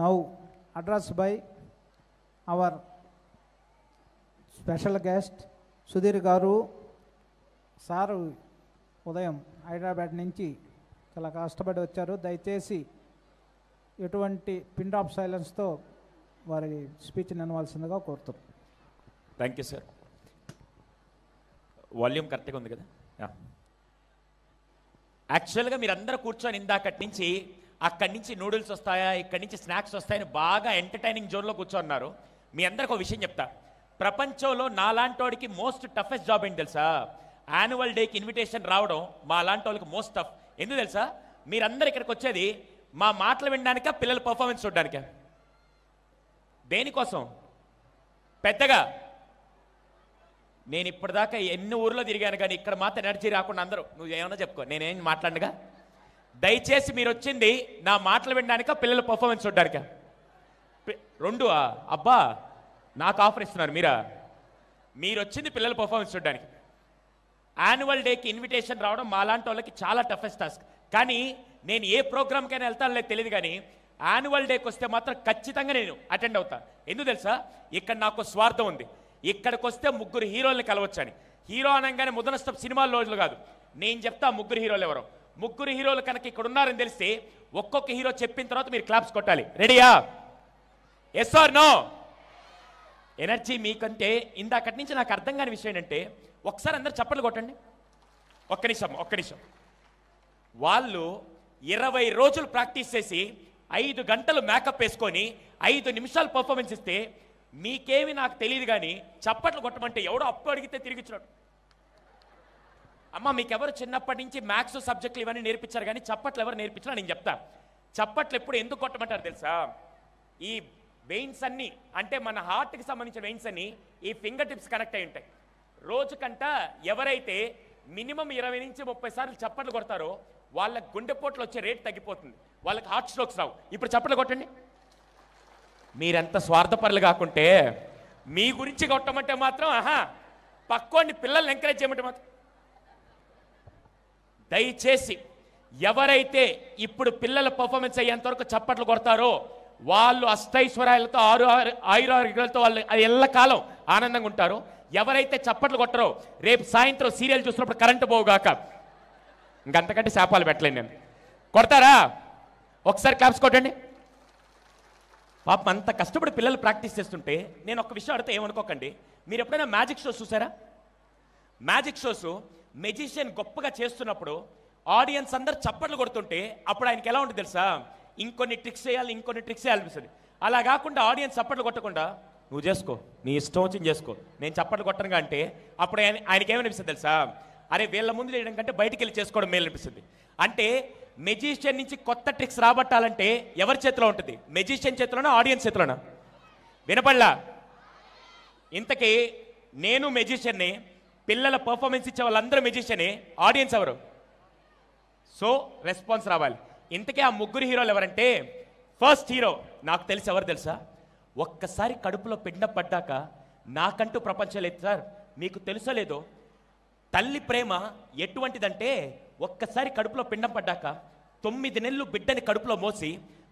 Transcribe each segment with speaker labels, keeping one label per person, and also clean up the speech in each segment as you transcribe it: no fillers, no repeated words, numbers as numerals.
Speaker 1: Now addressed by our special guest Sudhir Garu. Sir ఉదయం హైదరాబాద్ నుంచి చాలా కష్టపడి వచ్చారు. దయచేసి ఎటువంటి పిన్ ఆఫ్ సైలెన్స్తో వారి స్పీచ్ వినవలసిందిగా కోరుతాం.
Speaker 2: Thank you sir. వాల్యూమ్ కరెక్ట్గా ఉంది కదా? యాక్చువల్గా మీరు అందరూ కూర్చొని ఇందాకటి నుంచి అక్కడి నుంచి నూడిల్స్ వస్తాయా, ఇక్కడి నుంచి స్నాక్స్ వస్తాయని బాగా ఎంటర్టైనింగ్ జోన్లో కూర్చోన్నారు. మీ అందరికి ఒక విషయం చెప్తా. ప్రపంచంలో నాలాంటోడికి మోస్ట్ టఫెస్ట్ జాబ్ ఏంటి తెలుసా? యాన్యువల్ డేకి ఇన్విటేషన్ రావడం మా లాంటి వాళ్ళకి మోస్ట్ టఫ్. ఎందుకు తెలుసా? మీరందరూ ఇక్కడికి వచ్చేది మా మాటలు వినడానికా, పిల్లల పర్ఫార్మెన్స్ చూడడానికా? దేనికోసం? పెద్దగా నేను ఇప్పటిదాకా ఎన్ని ఊర్లో తిరిగాను, కానీ ఇక్కడ మాత్రం ఎనర్జీ రాకుండా అందరూ నువ్వు ఏమన్నా చెప్పుకో, నేనేం మాట్లాడగా. దయచేసి మీరు వచ్చింది నా మాటలు వినడానికా, పిల్లల పర్ఫార్మెన్స్ చూడడానికా? రెండు. అబ్బా, నాకు ఆఫర్ ఇస్తున్నారు మీరా? మీరు వచ్చింది పిల్లల పర్ఫార్మెన్స్ చూడడానికి. యాన్యువల్ డేకి ఇన్విటేషన్ రావడం మాలాంటి వాళ్ళకి చాలా టఫెస్ట్ టాస్క్. కానీ నేను ఏ ప్రోగ్రామ్కైనా వెళ్తాను లేదు తెలియదు, కానీ యాన్యువల్ డేకి వస్తే మాత్రం ఖచ్చితంగా నేను అటెండ్ అవుతాను. ఎందుకు తెలుసా? ఇక్కడ నాకు స్వార్థం ఉంది. ఇక్కడికి వస్తే ముగ్గురు హీరోల్ని కలవచ్చని. హీరో అనగానే ముదనష్టం సినిమాల రోజులు కాదు. నేను చెప్తా ముగ్గురు హీరోలు ఎవరో. ముగ్గురు హీరోలు కనుక ఇక్కడ ఉన్నారని తెలిస్తే ఒక్కొక్క హీరో చెప్పిన తర్వాత మీరు క్లాప్స్ కొట్టాలి. రెడీయా? Yes or no? ఎనర్జీ మీకంటే ఇందాకటి నుంచి నాకు అర్థం కాని విషయం ఏంటంటే, ఒకసారి అందరు చప్పట్లు కొట్టండి. ఒక్క నిమిషం. వాళ్ళు 20 రోజులు ప్రాక్టీస్ చేసి 5 గంటలు మేకప్ వేసుకొని 5 నిమిషాలు పర్ఫార్మెన్స్ ఇస్తే మీకేమి నాకు తెలియదు, కానీ చప్పట్లు కొట్టమంటే ఎవడో అప్పు అడిగితే తిరిగిచ్చినాడు. అమ్మ, మీకెవరు చిన్నప్పటి నుంచి మ్యాథ్స్ సబ్జెక్టులు ఇవన్నీ నేర్పించారు, కానీ చప్పట్లు ఎవరు నేర్పించినా నేను చెప్తా. చప్పట్లు ఎప్పుడు ఎందుకు కొట్టమంటారు తెలుసా? ఈ వెయిన్స్ అన్ని, అంటే మన హార్ట్కి సంబంధించిన వెయిన్స్ అన్ని ఈ ఫింగర్ టిప్స్ కనెక్ట్ అయి ఉంటాయి. రోజుకంట ఎవరైతే మినిమం 20 నుంచి 30 సార్లు చప్పట్లు కొడతారో వాళ్ళ గుండెపోట్లు వచ్చే రేట్ తగ్గిపోతుంది, వాళ్ళకి హార్ట్ స్ట్రోక్స్ రావు. ఇప్పుడు చప్పట్లు కొట్టండి. మీరెంత స్వార్థపరులు కాకుంటే మీ గురించి కొట్టమంటే మాత్రం పక్కోని పిల్లల్ని ఎంకరేజ్ చేయమంటే మాత్రం. దయచేసి ఎవరైతే ఇప్పుడు పిల్లల పర్ఫార్మెన్స్ అయ్యేంత వరకు చప్పట్లు కొడతారో వాళ్ళు అష్టైశ్వర్యాలతో ఆయురారోగ్యాలతో వాళ్ళు ఎల్లకాలం ఆనందంగా ఉంటారు. ఎవరైతే చప్పట్లు కొట్టరో రేపు సాయంత్రం సీరియల్ చూసినప్పుడు కరెంటు పోవుగాక. ఇంకంతకంటే శాపాలు పెట్టలేను నేను. కొడతారా? ఒకసారి క్లాప్స్ కొట్టండి. పాపం అంత కష్టపడి పిల్లలు ప్రాక్టీస్ చేస్తుంటే నేను ఒక విషయం అడిగితే ఏమనుకోకండి. మీరు ఎప్పుడైనా మ్యాజిక్ షోస్ చూసారా? మ్యాజిక్ షోస్ మెజిషియన్ గొప్పగా చేస్తున్నప్పుడు ఆడియన్స్ అందరు చప్పట్లు కొడుతుంటే అప్పుడు ఆయనకి ఎలా ఉంటుంది తెలుసా? ఇంకొన్ని ట్రిక్స్ చేయాలనిపిస్తుంది. అలా కాకుండా ఆడియన్స్ చప్పట్లు కొట్టకుండా నువ్వు చేసుకో, నీ ఇష్టం వచ్చింది చేసుకో, నేను చప్పట్లు కొట్టనుగా అంటే అప్పుడు ఆయనకి ఏమనిపిస్తుంది తెలుసా? అరే, వీళ్ళ ముందు చేయడం కంటే బయటికి వెళ్ళి చేసుకోవడం మేలు అనిపిస్తుంది. అంటే మెజిషియన్ నుంచి కొత్త ట్రిక్స్ రాబట్టాలంటే ఎవరి చేతిలో ఉంటుంది? మెజిషియన్ చేతిలోనా, ఆడియన్స్ చేతిలోనా? వినపడలా? ఇంతకీ నేను మెజిషియన్ని, పిల్లల పర్ఫార్మెన్స్ ఇచ్చే వాళ్ళందరూ మెజిషియనే, ఆడియన్స్ ఎవరు? సో రెస్పాన్స్ రావాలి. ఇంతకీ ఆ ముగ్గురు హీరోలు ఎవరంటే, ఫస్ట్ హీరో నాకు తెలిసి ఎవరు తెలుసా? ఒక్కసారి కడుపులో పిండం పడ్డాక నాకంటూ ప్రపంచం లేదు సార్. మీకు తెలుసో లేదో, తల్లి ప్రేమ ఎటువంటిదంటే ఒక్కసారి కడుపులో పిండం పడ్డాక 9 నెలలు బిడ్డని కడుపులో మోసి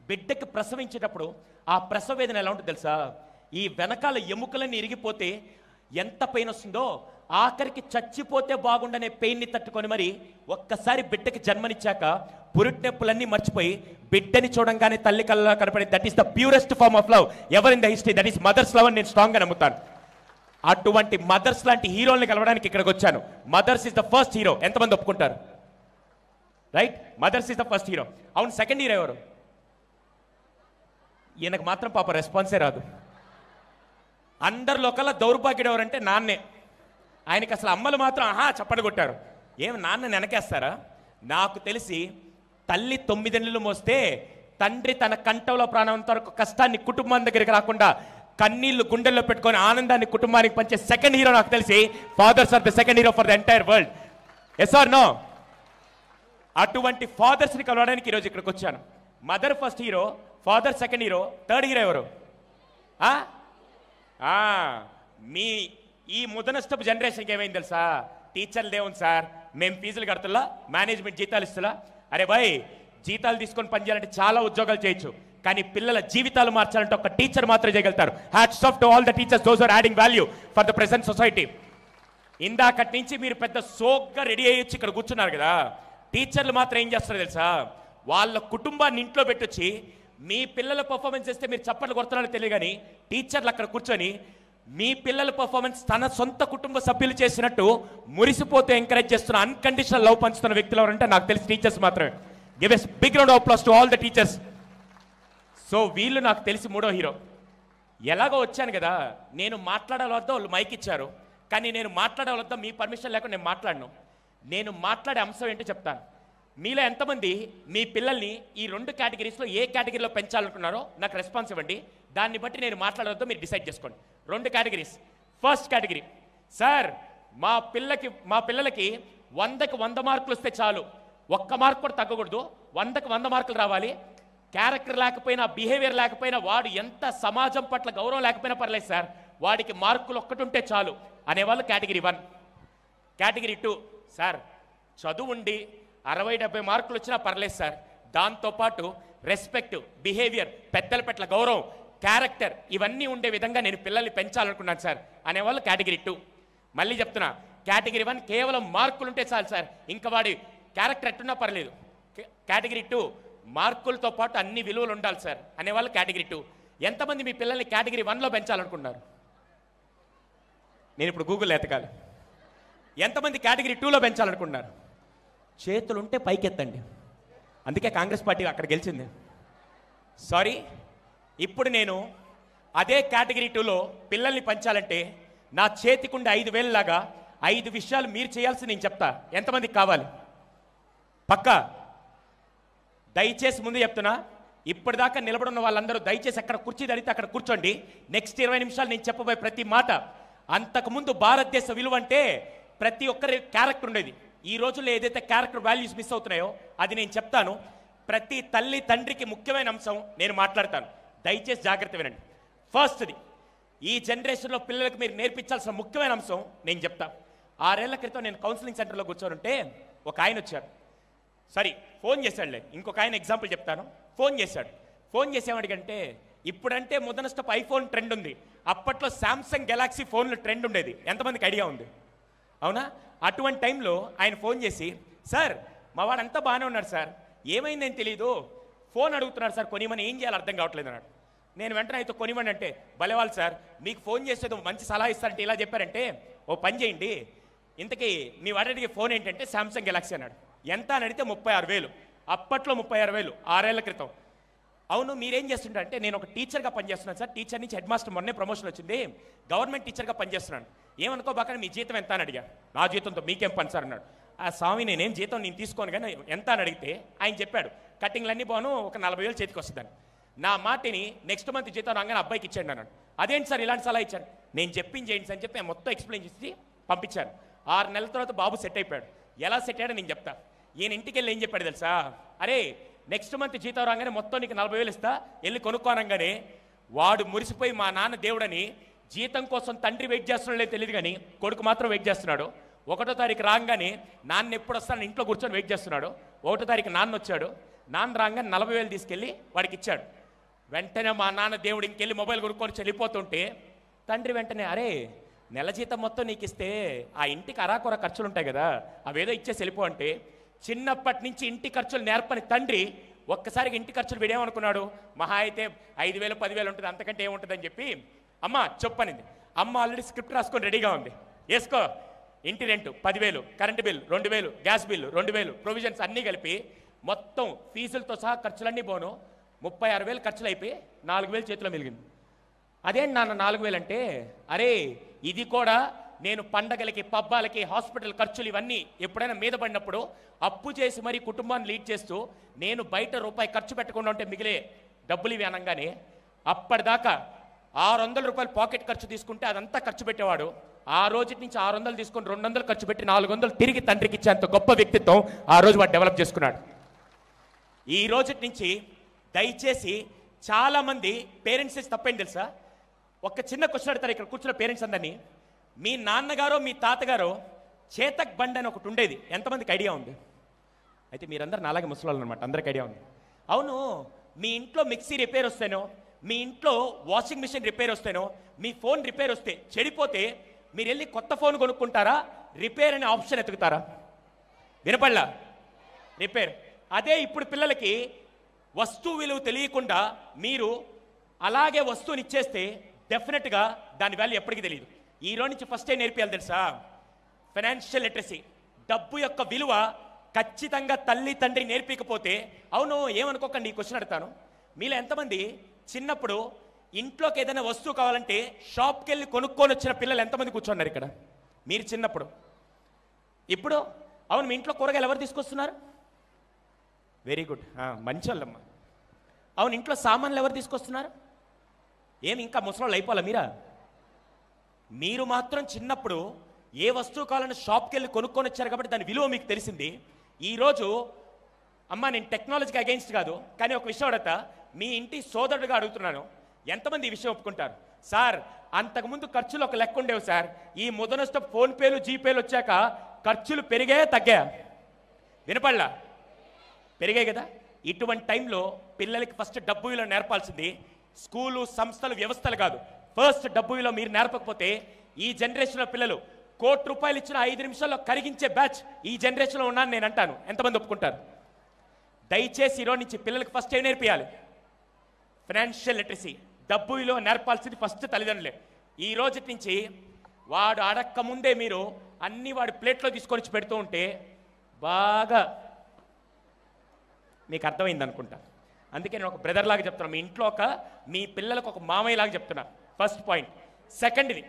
Speaker 2: బిడ్డకి ప్రసవించేటప్పుడు ఆ ప్రసవ వేదన ఎలా ఉంటుంది తెలుసా? ఈ వెనకాల ఎముకలన్నీ ఇరిగిపోతే ఎంత పెయిన్ వస్తుందో, ఆఖరికి చచ్చిపోతే బాగుండనే పెయిన్ని తట్టుకొని మరి ఒక్కసారి బిడ్డకి జన్మనిచ్చాక పురిటినొప్పులన్నీ మర్చిపోయి బిడ్డని చూడంగానే తల్లి కళ్ళలో కనపడే that is the purest form of love ever in the history. That is mother's love అని నేను స్ట్రాంగ్గా నమ్ముతాను. అటువంటి మదర్స్ లాంటి హీరోల్ని కలవడానికి ఇక్కడికి వచ్చాను. Mothers is the first hero. ఎంతమంది ఒప్పుకుంటారు? Right, mothers is the first hero. అవును, సెకండ్ హీరో ఎవరు? ఈయనకు మాత్రం పాప రెస్పాన్సే రాదు. అందరిలో కల్లా దౌర్భాగ్యుడు ఎవరంటే నాన్నే. ఆయనకి అసలు అమ్మలు మాత్రం చప్పట్లు కొట్టారు. ఏం నాన్న వెనకేస్తారా? నాకు తెలిసి తల్లి 9 నెలలు మోస్తే తండ్రి తన కంఠంలో ప్రాణంత వరకు కష్టాన్ని కుటుంబం దగ్గరికి రాకుండా కన్నీళ్లు గుండెల్లో పెట్టుకొని ఆనందాన్ని కుటుంబానికి పంచే సెకండ్ హీరో నాకు తెలిసి fathers are the second hero for the entire world. Yes or no? అటువంటి ఫాదర్స్ని కలవడానికి ఈరోజు ఇక్కడికి వచ్చాను. Mother first hero, father second hero, third hero ఎవరు? మీ ఈ ముదనష్టపు జనరేషన్కి ఏమైంది తెలుసా? టీచర్లు దేవుని సార్, మేము ఫీజులు కడుతున్నా, మేనేజ్మెంట్ జీతాలు ఇస్తున్నా. అరే భాయ్, జీతాలు తీసుకొని పనిచేయాలంటే చాలా ఉద్యోగాలు చేయొచ్చు, కానీ పిల్లల జీవితాలు మార్చాలంటే ఒక టీచర్ మాత్రమే చేయగలుగుతారు. Hats off to all the teachers, those are adding value for the present society. ఇందాకటి నుంచి మీరు పెద్ద సోగ్గా రెడీ అయ్యొచ్చి ఇక్కడ కూర్చున్నారు కదా, టీచర్లు మాత్రం ఏం చేస్తారో తెలుసా, వాళ్ళ కుటుంబాన్ని ఇంట్లో పెట్టొచ్చి మీ పిల్లల పర్ఫార్మెన్స్ చేస్తే మీరు చప్పట్లు కొడుతున్నారో తెలియదు, కానీ టీచర్లు అక్కడ కూర్చొని మీ పిల్లల పర్ఫార్మెన్స్ తన సొంత కుటుంబ సభ్యులు చేసినట్టు మురిసిపోతే ఎంకరేజ్ చేస్తున్న, అన్కండిషనల్ లవ్ పంచుతున్న వ్యక్తులు ఎవరంటే నాకు తెలిసి టీచర్స్ మాత్రమే. Give a big round of applause to all the teachers. So వీళ్ళు నాకు తెలిసి మూడో హీరో. ఎలాగో వచ్చాను కదా, నేను మాట్లాడాలి వద్ద వాళ్ళు మైక్ ఇచ్చారు, కానీ నేను మాట్లాడాలి వద్ద మీ పర్మిషన్ లేకుండా నేను మాట్లాడను. నేను మాట్లాడే అంశం ఏంటో చెప్తాను. మీలో ఎంతమంది మీ పిల్లల్ని ఈ 2 కేటగిరీస్లో ఏ కేటగిరీలో పెంచాలనుకున్నారో నాకు రెస్పాన్స్ ఇవ్వండి. దాన్ని బట్టి నేను మాట్లాడవద్దో మీరు డిసైడ్ చేసుకోండి. 2 కేటగిరీస్. ఫస్ట్ కేటగిరీ, సార్ మా పిల్లలకి 100కి 100 మార్కులు వస్తే చాలు, 1 మార్క్ కూడా తగ్గకూడదు, 100కి 100 మార్కులు రావాలి. క్యారెక్టర్ లేకపోయినా, బిహేవియర్ లేకపోయినా, వాడు ఎంత సమాజం పట్ల గౌరవం లేకపోయినా పర్లేదు సార్, వాడికి మార్కులు ఒక్కటి ఉంటే చాలు అనేవాళ్ళు కేటగిరీ 1. కేటగిరీ 2, సార్ చదువు ఉండి 60-70 మార్కులు వచ్చినా పర్లేదు సార్, దాంతోపాటు రెస్పెక్ట్, బిహేవియర్, పెద్దల పట్ల గౌరవం, క్యారెక్టర్ ఇవన్నీ ఉండే విధంగా నేను పిల్లల్ని పెంచాలనుకున్నాను సార్ అనేవాళ్ళు కేటగిరీ 2. మళ్ళీ చెప్తున్నా, కేటగిరీ 1 కేవలం మార్కులు ఉంటే చాలు సార్, ఇంకా వాడి క్యారెక్టర్ ఎట్టున్నా పర్లేదు. కేటగిరీ 2 మార్కులతో పాటు అన్ని విలువలు ఉండాలి సార్ అనేవాళ్ళు కేటగిరీ 2. ఎంతమంది మీ పిల్లల్ని కేటగిరీ 1లో పెంచాలనుకున్నారు? నేను ఇప్పుడు గూగుల్ ఎతకాలి. ఎంతమంది కేటగిరీ 2లో పెంచాలనుకున్నారు? చేతులుంటే పైకెత్తండి. అందుకే కాంగ్రెస్ పార్టీ అక్కడ గెలిచింది. సారీ, ఇప్పుడు నేను అదే కేటగిరీ 2లో పిల్లల్ని పెంచాలంటే నా చేతికుండే 5,000 లాగా 5 విషయాలు మీరు చేయాల్సి నేను చెప్తా. ఎంతమందికి కావాలి? పక్కా? దయచేసి ముందు చెప్తున్నా, ఇప్పటిదాకా నిలబడున్న వాళ్ళందరూ దయచేసి అక్కడ కుర్చీ ధరితే అక్కడ కూర్చోండి. నెక్స్ట్ 20 నిమిషాలు నేను చెప్పబోయే ప్రతి మాట, అంతకుముందు భారతదేశ విలువ అంటే ప్రతి ఒక్కరి క్యారెక్టర్ ఉండేది. ఈ రోజుల్లో ఏదైతే క్యారెక్టర్ వాల్యూస్ మిస్ అవుతున్నాయో అది నేను చెప్తాను. ప్రతి తల్లి తండ్రికి ముఖ్యమైన అంశం నేను మాట్లాడతాను, దయచేసి జాగ్రత్త వినండి. ఫస్ట్ది, ఈ జనరేషన్లో పిల్లలకు మీరు నేర్పించాల్సిన ముఖ్యమైన అంశం నేను చెప్తా. 6 ఏళ్ల క్రితం నేను కౌన్సిలింగ్ సెంటర్లో కూర్చోనుంటే ఒక ఆయన వచ్చాడు. సరే ఫోన్ చేశాడులే, ఇంకొక ఆయన ఎగ్జాంపుల్ చెప్తాను. ఫోన్ చేశాడు. ఫోన్ చేసేవాడికంటే ఇప్పుడంటే మొదనస్టప్ ఐఫోన్ ట్రెండ్ ఉంది, అప్పట్లో శాంసంగ్ గెలాక్సీ ఫోన్లు ట్రెండ్ ఉండేది. ఎంతమందికి ఐడియా ఉంది? అవునా? అటువంటి టైంలో ఆయన ఫోన్ చేసి, సార్ మా వాడంతా బాగానే ఉన్నాడు సార్, ఏమైందని తెలీదు, ఫోన్ అడుగుతున్నాడు సార్ కొనిమని, ఏం చేయాలి అర్థం కావట్లేదు అన్నాడు. నేను వెంటనే అయితే కొనివ్వండి అంటే, భలేవాళ్ళు సార్ మీకు ఫోన్ చేసేది మంచి సలహా ఇస్తారంటే ఇలా చెప్పారంటే, ఓ పని చేయండి, ఇంతకీ మీ వాడికి ఫోన్ ఏంటంటే శాంసంగ్ గెలాక్సీ అన్నాడు. ఎంత అని అడిగితే 36,000. అప్పట్లో 36,000, 6 ఏళ్ల క్రితం. అవును మీరేం చేస్తుంటారంటే, నేను ఒక టీచర్గా పనిచేస్తున్నాను సార్, టీచర్ నుంచి హెడ్ మాస్టర్ మొన్నే ప్రమోషన్ వచ్చింది, గవర్నమెంట్ టీచర్గా పనిచేస్తున్నాను, ఏమనుకోబాక మీ జీతం ఎంత అని అడిగా. నా జీతంతో మీకేం పని సార్ అన్నాడు. ఆ స్వామి నేనేం జీతం నేను తీసుకోను కానీ ఎంత అని అడిగితే ఆయన చెప్పాడు, కటింగ్లన్నీ బాను ఒక 40,000 చేతికి వస్తుందని. నా మాటిని నెక్స్ట్ మంత్ జీతం రాగానే అబ్బాయికి ఇచ్చాడు అన్నాడు. అదేంటి సార్ ఇలాంటి సలహా ఇచ్చాడు? నేను చెప్పింది చేయండి అని చెప్పి మొత్తం ఎక్స్ప్లెయిన్ చేసి పంపించాను. 6 నెలల తర్వాత బాబు సెట్ అయిపోయాడు. ఎలా సెట్ అయ్యాడో నేను చెప్తా. ఈయన ఇంటికి వెళ్ళి ఏం చెప్పాడు తెలుసా, అరే నెక్స్ట్ మంత్ జీతం రాగానే మొత్తం నీకు 40,000 ఇస్తా, వెళ్ళి కొనుక్కోనంగానే వాడు మురిసిపోయి మా నాన్న దేవుడని జీతం కోసం తండ్రి వెయిట్ చేస్తున్నాడో తెలియదు కానీ కొడుకు మాత్రం వెయిట్ చేస్తున్నాడు. 1వ తారీఖు రాగానే నాన్న ఎప్పుడు వస్తానని ఇంట్లో కూర్చొని వెయిట్ చేస్తున్నాడు. 1వ తారీఖు నాన్న వచ్చాడు. నాన్న రాగానే 40,000 తీసుకెళ్ళి వాడికి ఇచ్చాడు. వెంటనే మా నాన్న దేవుడు ఇంకెళ్ళి మొబైల్ కొనుక్కొని వెళ్ళిపోతుంటే తండ్రి వెంటనే, అరే నెల జీతం మొత్తం నీకు ఇస్తే ఆ ఇంటికి అరాకొర ఖర్చులు ఉంటాయి కదా, అవేదో ఇచ్చేసి వెళ్ళిపో అంటే, చిన్నప్పటి నుంచి ఇంటి ఖర్చులు నేర్పని తండ్రి ఒక్కసారిగా ఇంటి ఖర్చులు వీడేమనుకున్నాడు, మహా అయితే 5,000 10,000 ఉంటుంది, అంతకంటే ఏముంటుందని చెప్పి అమ్మ చెప్పనింది. అమ్మ ఆల్రెడీ స్క్రిప్ట్ రాసుకొని రెడీగా ఉంది, వేసుకో ఇంటి rent 10,000, current bill 2,000, gas bill 2,000, provisions అన్నీ కలిపి మొత్తం ఫీజులతో సహా ఖర్చులన్నీ పోను 36,000 ఖర్చులు అయిపోయి 4,000 చేతిలో మిగిలింది. అదేంటి నాన్న 4,000 అంటే, అరే ఇది కూడా నేను పండగలకి పబ్బాలకి హాస్పిటల్ ఖర్చులు ఇవన్నీ ఎప్పుడైనా మీద పడినప్పుడు అప్పు చేసి మరీ కుటుంబాన్ని లీడ్ చేస్తూ నేను బయట రూపాయి ఖర్చు పెట్టకుండా ఉంటే మిగిలే డబ్బులు ఇవి అనగానే అప్పటిదాకా 600 రూపాయలు పాకెట్ ఖర్చు తీసుకుంటే అదంతా ఖర్చు పెట్టేవాడు. ఆ రోజు నుంచి 600 తీసుకొని 200 ఖర్చు పెట్టి 400 తిరిగి తండ్రికి ఇచ్చేంత గొప్ప వ్యక్తిత్వం ఆ రోజు వాడు డెవలప్ చేసుకున్నాడు. ఈ రోజు నుంచి దయచేసి చాలామంది పేరెంట్స్ తప్పేంటి తెలుసా, ఒక చిన్న క్వశ్చన్ అడతారు ఇక్కడ కూర్చున్న పేరెంట్స్ అందరినీ, మీ నాన్నగారో మీ తాతగారో చేతక్ బండి అని ఒకటి ఉండేది, ఎంతమందికి ఐడియా ఉంది? అయితే మీరందరూ నాలాగే ముసలాళ్ళు అనమాట, అందరికి ఐడియా ఉంది. అవును మీ ఇంట్లో మిక్సీ రిపేర్ వస్తేనో, మీ ఇంట్లో వాషింగ్ మిషన్ రిపేర్ వస్తేనో, మీ ఫోన్ రిపేర్ వస్తే చెడిపోతే మీరు వెళ్ళి కొత్త ఫోన్ కొనుక్కుంటారా, రిపేర్ అనే ఆప్షన్ ఎతుకుతారా? వినపడలా? రిపేర్. అదే ఇప్పుడు పిల్లలకి వస్తువు విలువ తెలియకుండా మీరు అలాగే వస్తువుని ఇచ్చేస్తే డెఫినెట్గా దాని వాల్యూ ఎప్పటికీ తెలియదు. ఈ రోజు నుంచి ఫస్ట్ ఏం నేర్పియాలి తెలుసా? Financial literacy. డబ్బు యొక్క విలువ ఖచ్చితంగా తల్లి తండ్రి నేర్పించకపోతే, అవును ఏమనుకోకండి, ఈ క్వశ్చన్ అడుగుతాను, మీలో ఎంతమంది చిన్నప్పుడు ఇంట్లోకి ఏదైనా వస్తువు కావాలంటే షాప్కి వెళ్ళి కొనుక్కొని వచ్చిన పిల్లలు ఎంతమంది కూర్చున్నారు ఇక్కడ? మీరు చిన్నప్పుడు. ఇప్పుడు అవును, మీ ఇంట్లో కూరగాయలు ఎవరు తీసుకొస్తున్నారు? వెరీ గుడ్, మంచి వాళ్ళమ్మా. అవును, ఇంట్లో సామాన్లు ఎవరు తీసుకొస్తున్నారు? ఏమి ఇంకా ముసలాళ్ళు అయిపోవాలా మీరా? మీరు మాత్రం చిన్నప్పుడు ఏ వస్తువు కావాలని షాప్కి వెళ్ళి కొనుక్కొని వచ్చారు కాబట్టి దాని విలువ మీకు తెలిసింది. ఈరోజు అమ్మ, నేను టెక్నాలజీకి అగెయిన్స్ట్ కాదు, కానీ ఒక విషయం అడుగుతా, మీ ఇంటి సోదరుడుగా అడుగుతున్నాను, ఎంతమంది ఈ విషయం ఒప్పుకుంటారు? సార్, అంతకుముందు ఖర్చులు ఒక లెక్క ఉండేవి సార్, ఈ ముదనస్ట ఫోన్పేలు జీపేలు వచ్చాక ఖర్చులు పెరిగాయా తగ్గాయా? వినపడలా? పెరిగాయి కదా. ఇటువంటి టైంలో పిల్లలకి ఫస్ట్ డబ్బు విలువ నేర్పాల్సింది స్కూలు, సంస్థలు, వ్యవస్థలు కాదు. ఫస్ట్ డబ్బు విలువ మీరు నేర్పకపోతే ఈ జనరేషన్లో పిల్లలు ₹1,00,000 ఇచ్చిన 5 నిమిషాల్లో కరిగించే బ్యాచ్ ఈ జనరేషన్లో ఉన్నాను నేను అంటాను. ఎంతమంది ఒప్పుకుంటారు? దయచేసి ఈరోజు నుంచి పిల్లలకి ఫస్ట్ ఏం నేర్పియాలి? Financial literacy. డబ్బు విలువ నేర్పాల్సింది ఫస్ట్ తల్లిదండ్రులే. ఈ రోజు నుంచి వాడు అడక్క ముందే మీరు అన్ని వాడి ప్లేట్లో తీసుకొని వచ్చి పెడుతూ ఉంటే బాగా మీకు అర్థమైంది అనుకుంటా. అందుకే నేను ఒక బ్రదర్ లాగా చెప్తున్నా, మీ ఇంట్లో మీ పిల్లలకు ఒక మామయ్య లాగా చెప్తున్నా. First point. సెకండ్ది,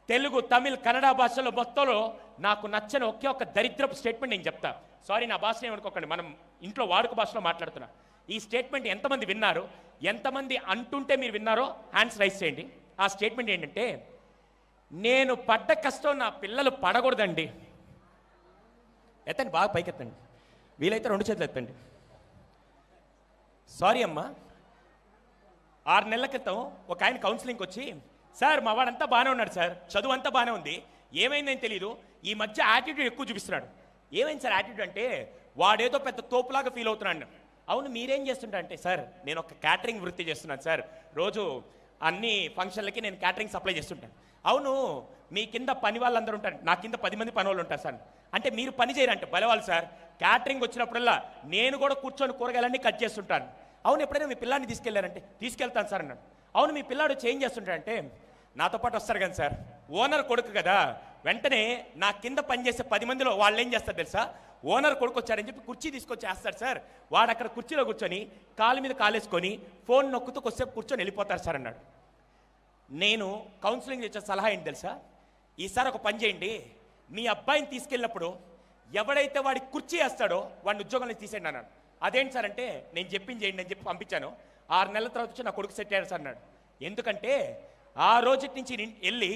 Speaker 2: తెలుగు, తమిళ్, కన్నడ భాషలో మొత్తంలో నాకు నచ్చని ఒకే ఒక దరిద్రపు స్టేట్మెంట్ నేను చెప్తా. సారీ, నా భాష ఏమనుకోకండి, మనం ఇంట్లో వాడుక భాషలో మాట్లాడుతున్నా. ఈ స్టేట్మెంట్ ఎంతమంది విన్నారు, ఎంతమంది అంటుంటే మీరు విన్నారో హ్యాండ్స్ రైజ్ చేయండి. ఆ స్టేట్మెంట్ ఏంటంటే, నేను పడ్డ కష్టం నా పిల్లలు పడకూడదండి. ఎత్తండి, బాగా పైకి ఎత్తండి, వీలైతే 2 చేతులు ఎత్తండి. సారీ అమ్మా, 6 నెలల క్రితం ఒక ఆయన కౌన్సిలింగ్కి వచ్చి, సార్ మా వాడంతా బాగానే ఉన్నాడు సార్, చదువు అంతా బాగానే ఉంది, ఏమైందని తెలీదు, ఈ మధ్య యాటిట్యూడ్ ఎక్కువ చూపిస్తున్నాడు. ఏమైంది సార్ యాటిట్యూడ్ అంటే, వాడేదో పెద్ద తోపులాగా ఫీల్ అవుతున్నాడు. అవును, మీరేం చేస్తుంటా అంటే, సార్ నేను ఒక క్యాటరింగ్ వృత్తి చేస్తున్నాను సార్, రోజు అన్ని ఫంక్షన్లకి నేను క్యాటరింగ్ సప్లై చేస్తుంటాను. అవును, మీ కింద పని వాళ్ళందరూ ఉంటారు, నా కింద 10 మంది పని వాళ్ళు ఉంటారు సార్. అంటే మీరు పని చేయరంటే బలవాళ్ళు సార్, క్యాటరింగ్ వచ్చినప్పుడల్లా నేను కూడా కూర్చొని కూరగాయలన్నీ కట్ చేస్తుంటాను. అవును, ఎప్పుడైనా మీ పిల్లాన్ని తీసుకెళ్లారంటే తీసుకెళ్తాను సార్ అన్నాడు. అవును, మీ పిల్లాడు చేంజ్ చేస్తుంటాడంటే నాతో పాటు వస్తారు కానీ సార్, ఓనర్ కొడుకు కదా, వెంటనే నా కింద పనిచేసే 10 మందిలో వాళ్ళు ఏం చేస్తారు తెలుసా, ఓనర్ కొడుకు వచ్చారని చెప్పి కుర్చీ తీసుకొచ్చి వేస్తాడు సార్, వాడు అక్కడ కుర్చీలో కూర్చొని కాలు మీద కాలేసుకొని ఫోన్ నొక్కుతూ కొద్దిసేపు కూర్చొని వెళ్ళిపోతారు సార్ అన్నాడు. నేను కౌన్సిలింగ్ చేసే సలహా ఏంటి తెలుసా, ఈసారి ఒక పని చేయండి, మీ అబ్బాయిని తీసుకెళ్ళినప్పుడు ఎవడైతే వాడి కుర్చీ వేస్తాడో వాడిని ఉద్యోగంలో తీసేయండి అన్నాడు. అదేంటి సార్ అంటే, నేను చెప్పింది చేయండి అని చెప్పి పంపించాను. 6 నెలల తర్వాత వచ్చి నా కొడుకు సెట్ అయ్యాడు సార్ అన్నాడు. ఎందుకంటే ఆ రోజు నుంచి వెళ్ళి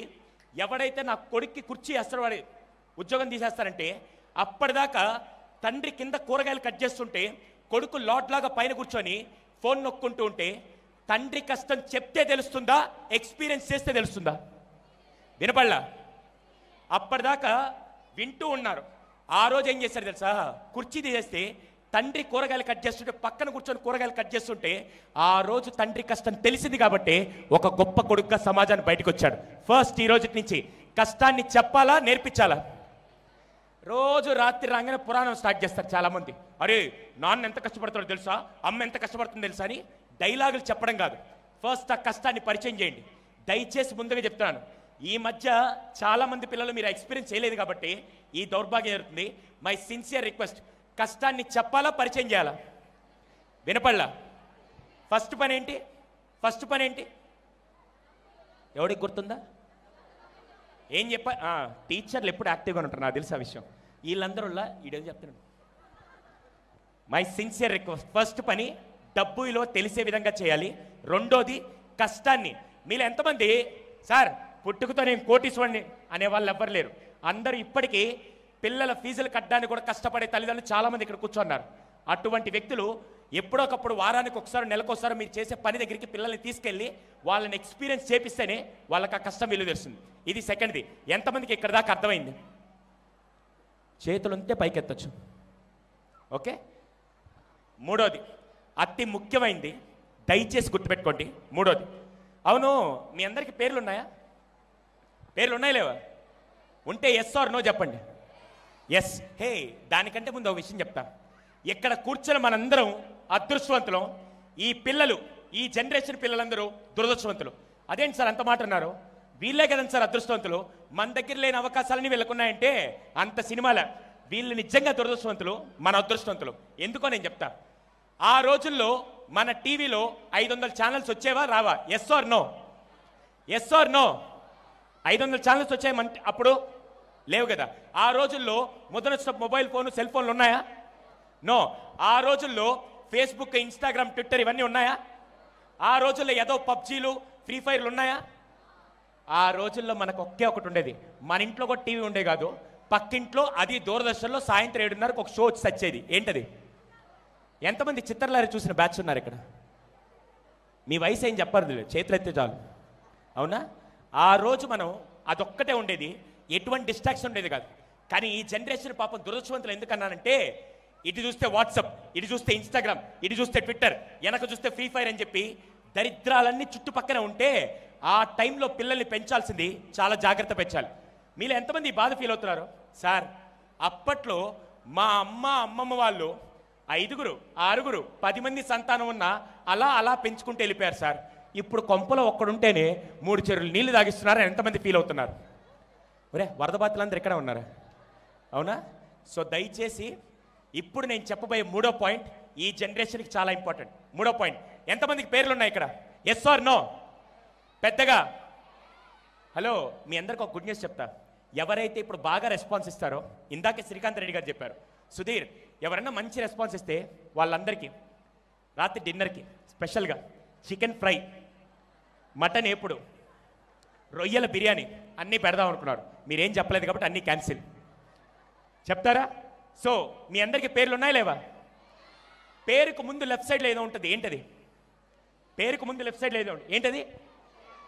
Speaker 2: ఎవడైతే నా కొడుక్కి కుర్చీ వేస్తాడో వాడి ఉద్యోగం తీసేస్తారంటే, అప్పటిదాకా తండ్రి కింద కూరగాయలు కట్ చేస్తుంటే కొడుకు లాట్లాగా పైన కూర్చొని ఫోన్ నొక్కుంటూ ఉంటే తండ్రి కష్టం చెప్తే తెలుస్తుందా, ఎక్స్పీరియన్స్ చేస్తే తెలుస్తుందా? వినపడలా? అప్పటిదాకా వింటూ ఉన్నారు. ఆ రోజు ఏం చేశారు తెలుసా, కుర్చీ తీసేస్తే తండ్రి కూరగాయలు కట్ చేస్తుంటే పక్కన కూర్చొని కూరగాయలు కట్ చేస్తుంటే ఆ రోజు తండ్రి కష్టం తెలిసింది కాబట్టి ఒక గొప్ప కొడుకుగా సమాజాన్ని బయటకు వచ్చాడు. ఫస్ట్ ఈ రోజు నుంచి కష్టాన్ని చెప్పాలా, నేర్పించాలా? రోజు రాత్రి రాగానే పురాణం స్టార్ట్ చేస్తారు చాలామంది. అరే నాన్న ఎంత కష్టపడతాడో తెలుసా, అమ్మ ఎంత కష్టపడుతుందో తెలుసా అని డైలాగులు చెప్పడం కాదు, ఫస్ట్ ఆ కష్టాన్ని పరిచయం చేయండి. దయచేసి ముందుగా చెప్తున్నాను, ఈ మధ్య చాలామంది పిల్లలు మీరు ఎక్స్పీరియన్స్ చేయలేదు కాబట్టి ఈ దౌర్భాగ్యం జరుగుతుంది. మై సిన్సియర్ రిక్వెస్ట్, కష్టాన్ని చెప్పాలా, పరిచయం చేయాలా? వినపడలా? ఫస్ట్ పని ఏంటి? ఫస్ట్ పని ఏంటి ఎవడికి గుర్తుందా? ఏం చెప్పా? టీచర్లు ఎప్పుడు యాక్టివ్గా ఉంటారు, నాకు తెలుసు ఆ విషయం. వీళ్ళందరూ ఈడేం చెప్తున్నాడు. మై సిన్సియర్ రిక్వెస్ట్, ఫస్ట్ పని డబ్బు విలువ తెలిసే విధంగా చేయాలి. రెండోది కష్టాన్ని. మీరు ఎంతమంది సార్ పుట్టుకతో నేను కోటీశ్వరుని అనేవాళ్ళు ఎవ్వరు లేరు. అందరూ ఇప్పటికీ పిల్లల ఫీజులు కట్టడానికి కూడా కష్టపడే తల్లిదండ్రులు చాలామంది ఇక్కడ కూర్చున్నారు. అటువంటి వ్యక్తులు ఎప్పుడొకప్పుడు వారానికి ఒకసారి, నెలకొకసారి మీరు చేసే పని దగ్గరికి పిల్లల్ని తీసుకెళ్ళి వాళ్ళని ఎక్స్పీరియన్స్ చేపిస్తేనే వాళ్ళకి ఆ కష్టం విలువ తెలుస్తుంది. ఇది సెకండ్ది. ఎంతమందికి ఇక్కడ దాకా అర్థమైంది? చేతులు ఉంటే పైకెత్తచ్చు. ఓకే. మూడోది అతి ముఖ్యమైనది, దయచేసి గుర్తుపెట్టుకోండి. మూడోది, అవును మీ అందరికీ పేర్లు ఉన్నాయా? పేర్లు ఉన్నాయా లేవా? ఉంటే ఎస్ ఆర్ నో చెప్పండి. ఎస్. హే, దానికంటే ముందు ఒక విషయం చెప్తా. ఇక్కడ కూర్చొని మనందరం అదృష్టవంతులం. ఈ పిల్లలు, ఈ జనరేషన్ పిల్లలందరూ దురదృష్టవంతులు. అదేంటి సార్ అంత మాట అన్నారు? వీళ్ళే కదండి సార్ అదృష్టవంతులు. మన దగ్గర లేని అవకాశాలని వీళ్ళకున్నాయంటే అంత సినిమాల. వీళ్ళు నిజంగా దురదృష్టవంతులు, మన అదృష్టవంతులు. ఎందుకో నేను చెప్తా. ఆ రోజుల్లో మన టీవీలో 500 ఛానల్స్ వచ్చేవా రావా? Yes or no? Yes or no? 500 channels వచ్చాయమంటే అప్పుడు లేవు కదా. ఆ రోజుల్లో మొదటి మొబైల్ ఫోన్, సెల్ ఫోన్లు ఉన్నాయా? నో. ఆ రోజుల్లో ఫేస్బుక్, ఇన్స్టాగ్రామ్, ట్విట్టర్ ఇవన్నీ ఉన్నాయా? ఆ రోజుల్లో ఏదో పబ్జీలు, ఫ్రీ ఫైర్లు ఉన్నాయా? ఆ రోజుల్లో మనకు ఒకే ఒకటి ఉండేది. మన ఇంట్లో కూడా టీవీ ఉండే కాదు, పక్కింట్లో, అది దూరదర్శన్లో సాయంత్రం 7:30కు ఒక షో వచ్చి వచ్చేది. ఏంటది? ఎంతమంది చిత్రలారి చూసిన బ్యాచ్ ఉన్నారు ఇక్కడ? మీ వయసు ఏం చెప్పరు, చేతులు ఎత్తే చాలు. అవునా? ఆ రోజు మనం అదొక్కటే ఉండేది, ఎటువంటి డిస్ట్రాక్షన్ ఉండేది కాదు. కానీ ఈ జనరేషన్ పాపం దురదృష్టవంతులు. ఎందుకన్నానంటే ఇటు చూస్తే వాట్సాప్, ఇటు చూస్తే ఇన్స్టాగ్రామ్, ఇటు చూస్తే ట్విట్టర్, వెనక చూస్తే ఫ్రీ ఫైర్ అని చెప్పి దరిద్రాలన్నీ చుట్టుపక్కన ఉంటే ఆ టైంలో పిల్లల్ని పెంచాల్సింది చాలా జాగ్రత్త పెంచాలి. మీలో ఎంతమంది ఈ బాధ ఫీల్ అవుతున్నారు? సార్, అప్పట్లో మా అమ్మమ్మ వాళ్ళు 5, 6, 10 మంది సంతానం ఉన్నా అలా అలా పెంచుకుంటూ వెళ్ళిపోయారు సార్. ఇప్పుడు కొంపలో ఒక్కడుంటేనే 3 చెరువులు నీళ్లు తాగిస్తున్నారు. ఎంతమంది ఫీల్ అవుతున్నారు? ఒరే, వరద బాధితులందరూ ఎక్కడ ఉన్నారా? అవునా? సో దయచేసి ఇప్పుడు నేను చెప్పబోయే మూడో పాయింట్ ఈ జనరేషన్కి చాలా ఇంపార్టెంట్. మూడో పాయింట్, ఎంతమందికి పేర్లు ఉన్నాయి ఇక్కడ? Yes or no? పెద్దగా. హలో, మీ అందరికి ఒక గుడ్ న్యూస్ చెప్తా. ఎవరైతే ఇప్పుడు బాగా రెస్పాన్స్ ఇస్తారో, ఇందాకే శ్రీకాంత్ రెడ్డి గారు చెప్పారు, సుధీర్, ఎవరైనా మంచి రెస్పాన్స్ ఇస్తే వాళ్ళందరికీ రాత్రి డిన్నర్కి స్పెషల్గా చికెన్ ఫ్రై, మటన్ ఏపుడు, రొయ్యల బిర్యానీ అన్నీ పెడదాం అనుకున్నారు. మీరేం చెప్పలేదు కాబట్టి అన్నీ క్యాన్సిల్. చెప్తారా? సో మీ అందరికీ పేర్లు ఉన్నాయా లేవా? పేరుకు ముందు లెఫ్ట్ సైడ్లో ఏదో ఉంటుంది. ఏంటది? పేరుకు ముందు లెఫ్ట్ సైడ్లో ఏదో ఉంటుంది. ఏంటది?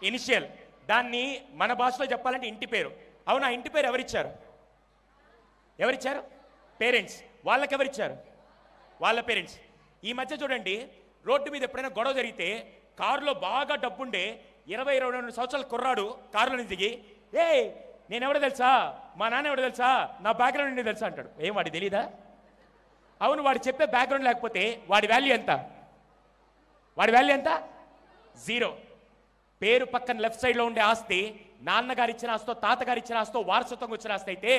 Speaker 2: ఇనిషియల్. దాన్ని మన భాషలో చెప్పాలంటే ఇంటి పేరు. అవునా? ఇంటి పేరు ఎవరిచ్చారు? ఎవరిచ్చారు? పేరెంట్స్. వాళ్ళకి ఎవరిచ్చారు? వాళ్ళ పేరెంట్స్. ఈ మధ్య చూడండి, రోడ్డు మీద ఎప్పుడైనా గొడవ జరిగితే కారులో బాగా డబ్బుండే 20-22 సంవత్సరాల కుర్రాడు కారులో నుంచి దిగి, ఏ నేనెవడో తెలుసా, మా నాన్న ఎవడో తెలుసా, నా బ్యాక్గ్రౌండ్ ఏంటో తెలుసా అంటాడు. ఏం వాడి తెలీదా? అవును, వాడు చెప్పే బ్యాక్గ్రౌండ్ లేకపోతే వాడి వాల్యూ ఎంత? వాడి వాల్యూ ఎంత? 0. పేరు పక్కన లెఫ్ట్ సైడ్లో ఉండే ఆస్తి నాన్నగారు ఇచ్చిన ఆస్తో, తాతగారు ఇచ్చిన ఆస్తో, వారసత్వంగా వచ్చిన ఆస్తి అయితే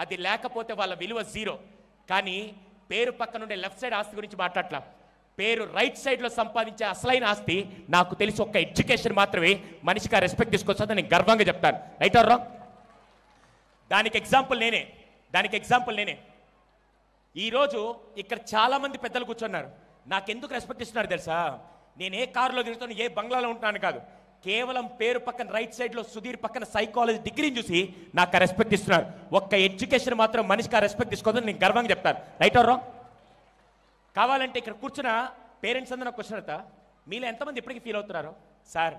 Speaker 2: అది లేకపోతే వాళ్ళ విలువ 0. కానీ పేరు పక్కన ఉండే లెఫ్ట్ సైడ్ ఆస్తి గురించి మాట్లాడట్లా. పేరు రైట్ సైడ్లో సంపాదించే అసలైన ఆస్తి నాకు తెలిసి ఒక్క ఎడ్యుకేషన్ మాత్రమే మనిషికి ఆ రెస్పెక్ట్ తీసుకొస్తుందని నేను గర్వంగా చెప్తాను. Right are wrong? దానికి ఎగ్జాంపుల్ నేనే. ఈరోజు ఇక్కడ చాలామంది పెద్దలు కూర్చున్నారు. నాకెందుకు రెస్పెక్ట్ ఇస్తున్నారు తెలుసా? నేను ఏ కారులో తిరుగుతాను, ఏ బంగ్లాలో ఉంటున్నాను కాదు. కేవలం పేరు పక్కన రైట్ సైడ్లో సుధీర్ పక్కన సైకాలజీ డిగ్రీని చూసి నాకు ఆ రెస్పెక్ట్ ఇస్తున్నారు. ఒక్క ఎడ్యుకేషన్ మాత్రం మనిషికి ఆ రెస్పెక్ట్ తీసుకోవద్దని నేను గర్వంగా చెప్తాను. Right are wrong? కావాలంటే ఇక్కడ కూర్చున్న పేరెంట్స్ అందరూ నాకు క్వశ్చన్ అవుతా, మీలో ఎంతమంది ఇప్పటికీ ఫీల్ అవుతున్నారు? సార్,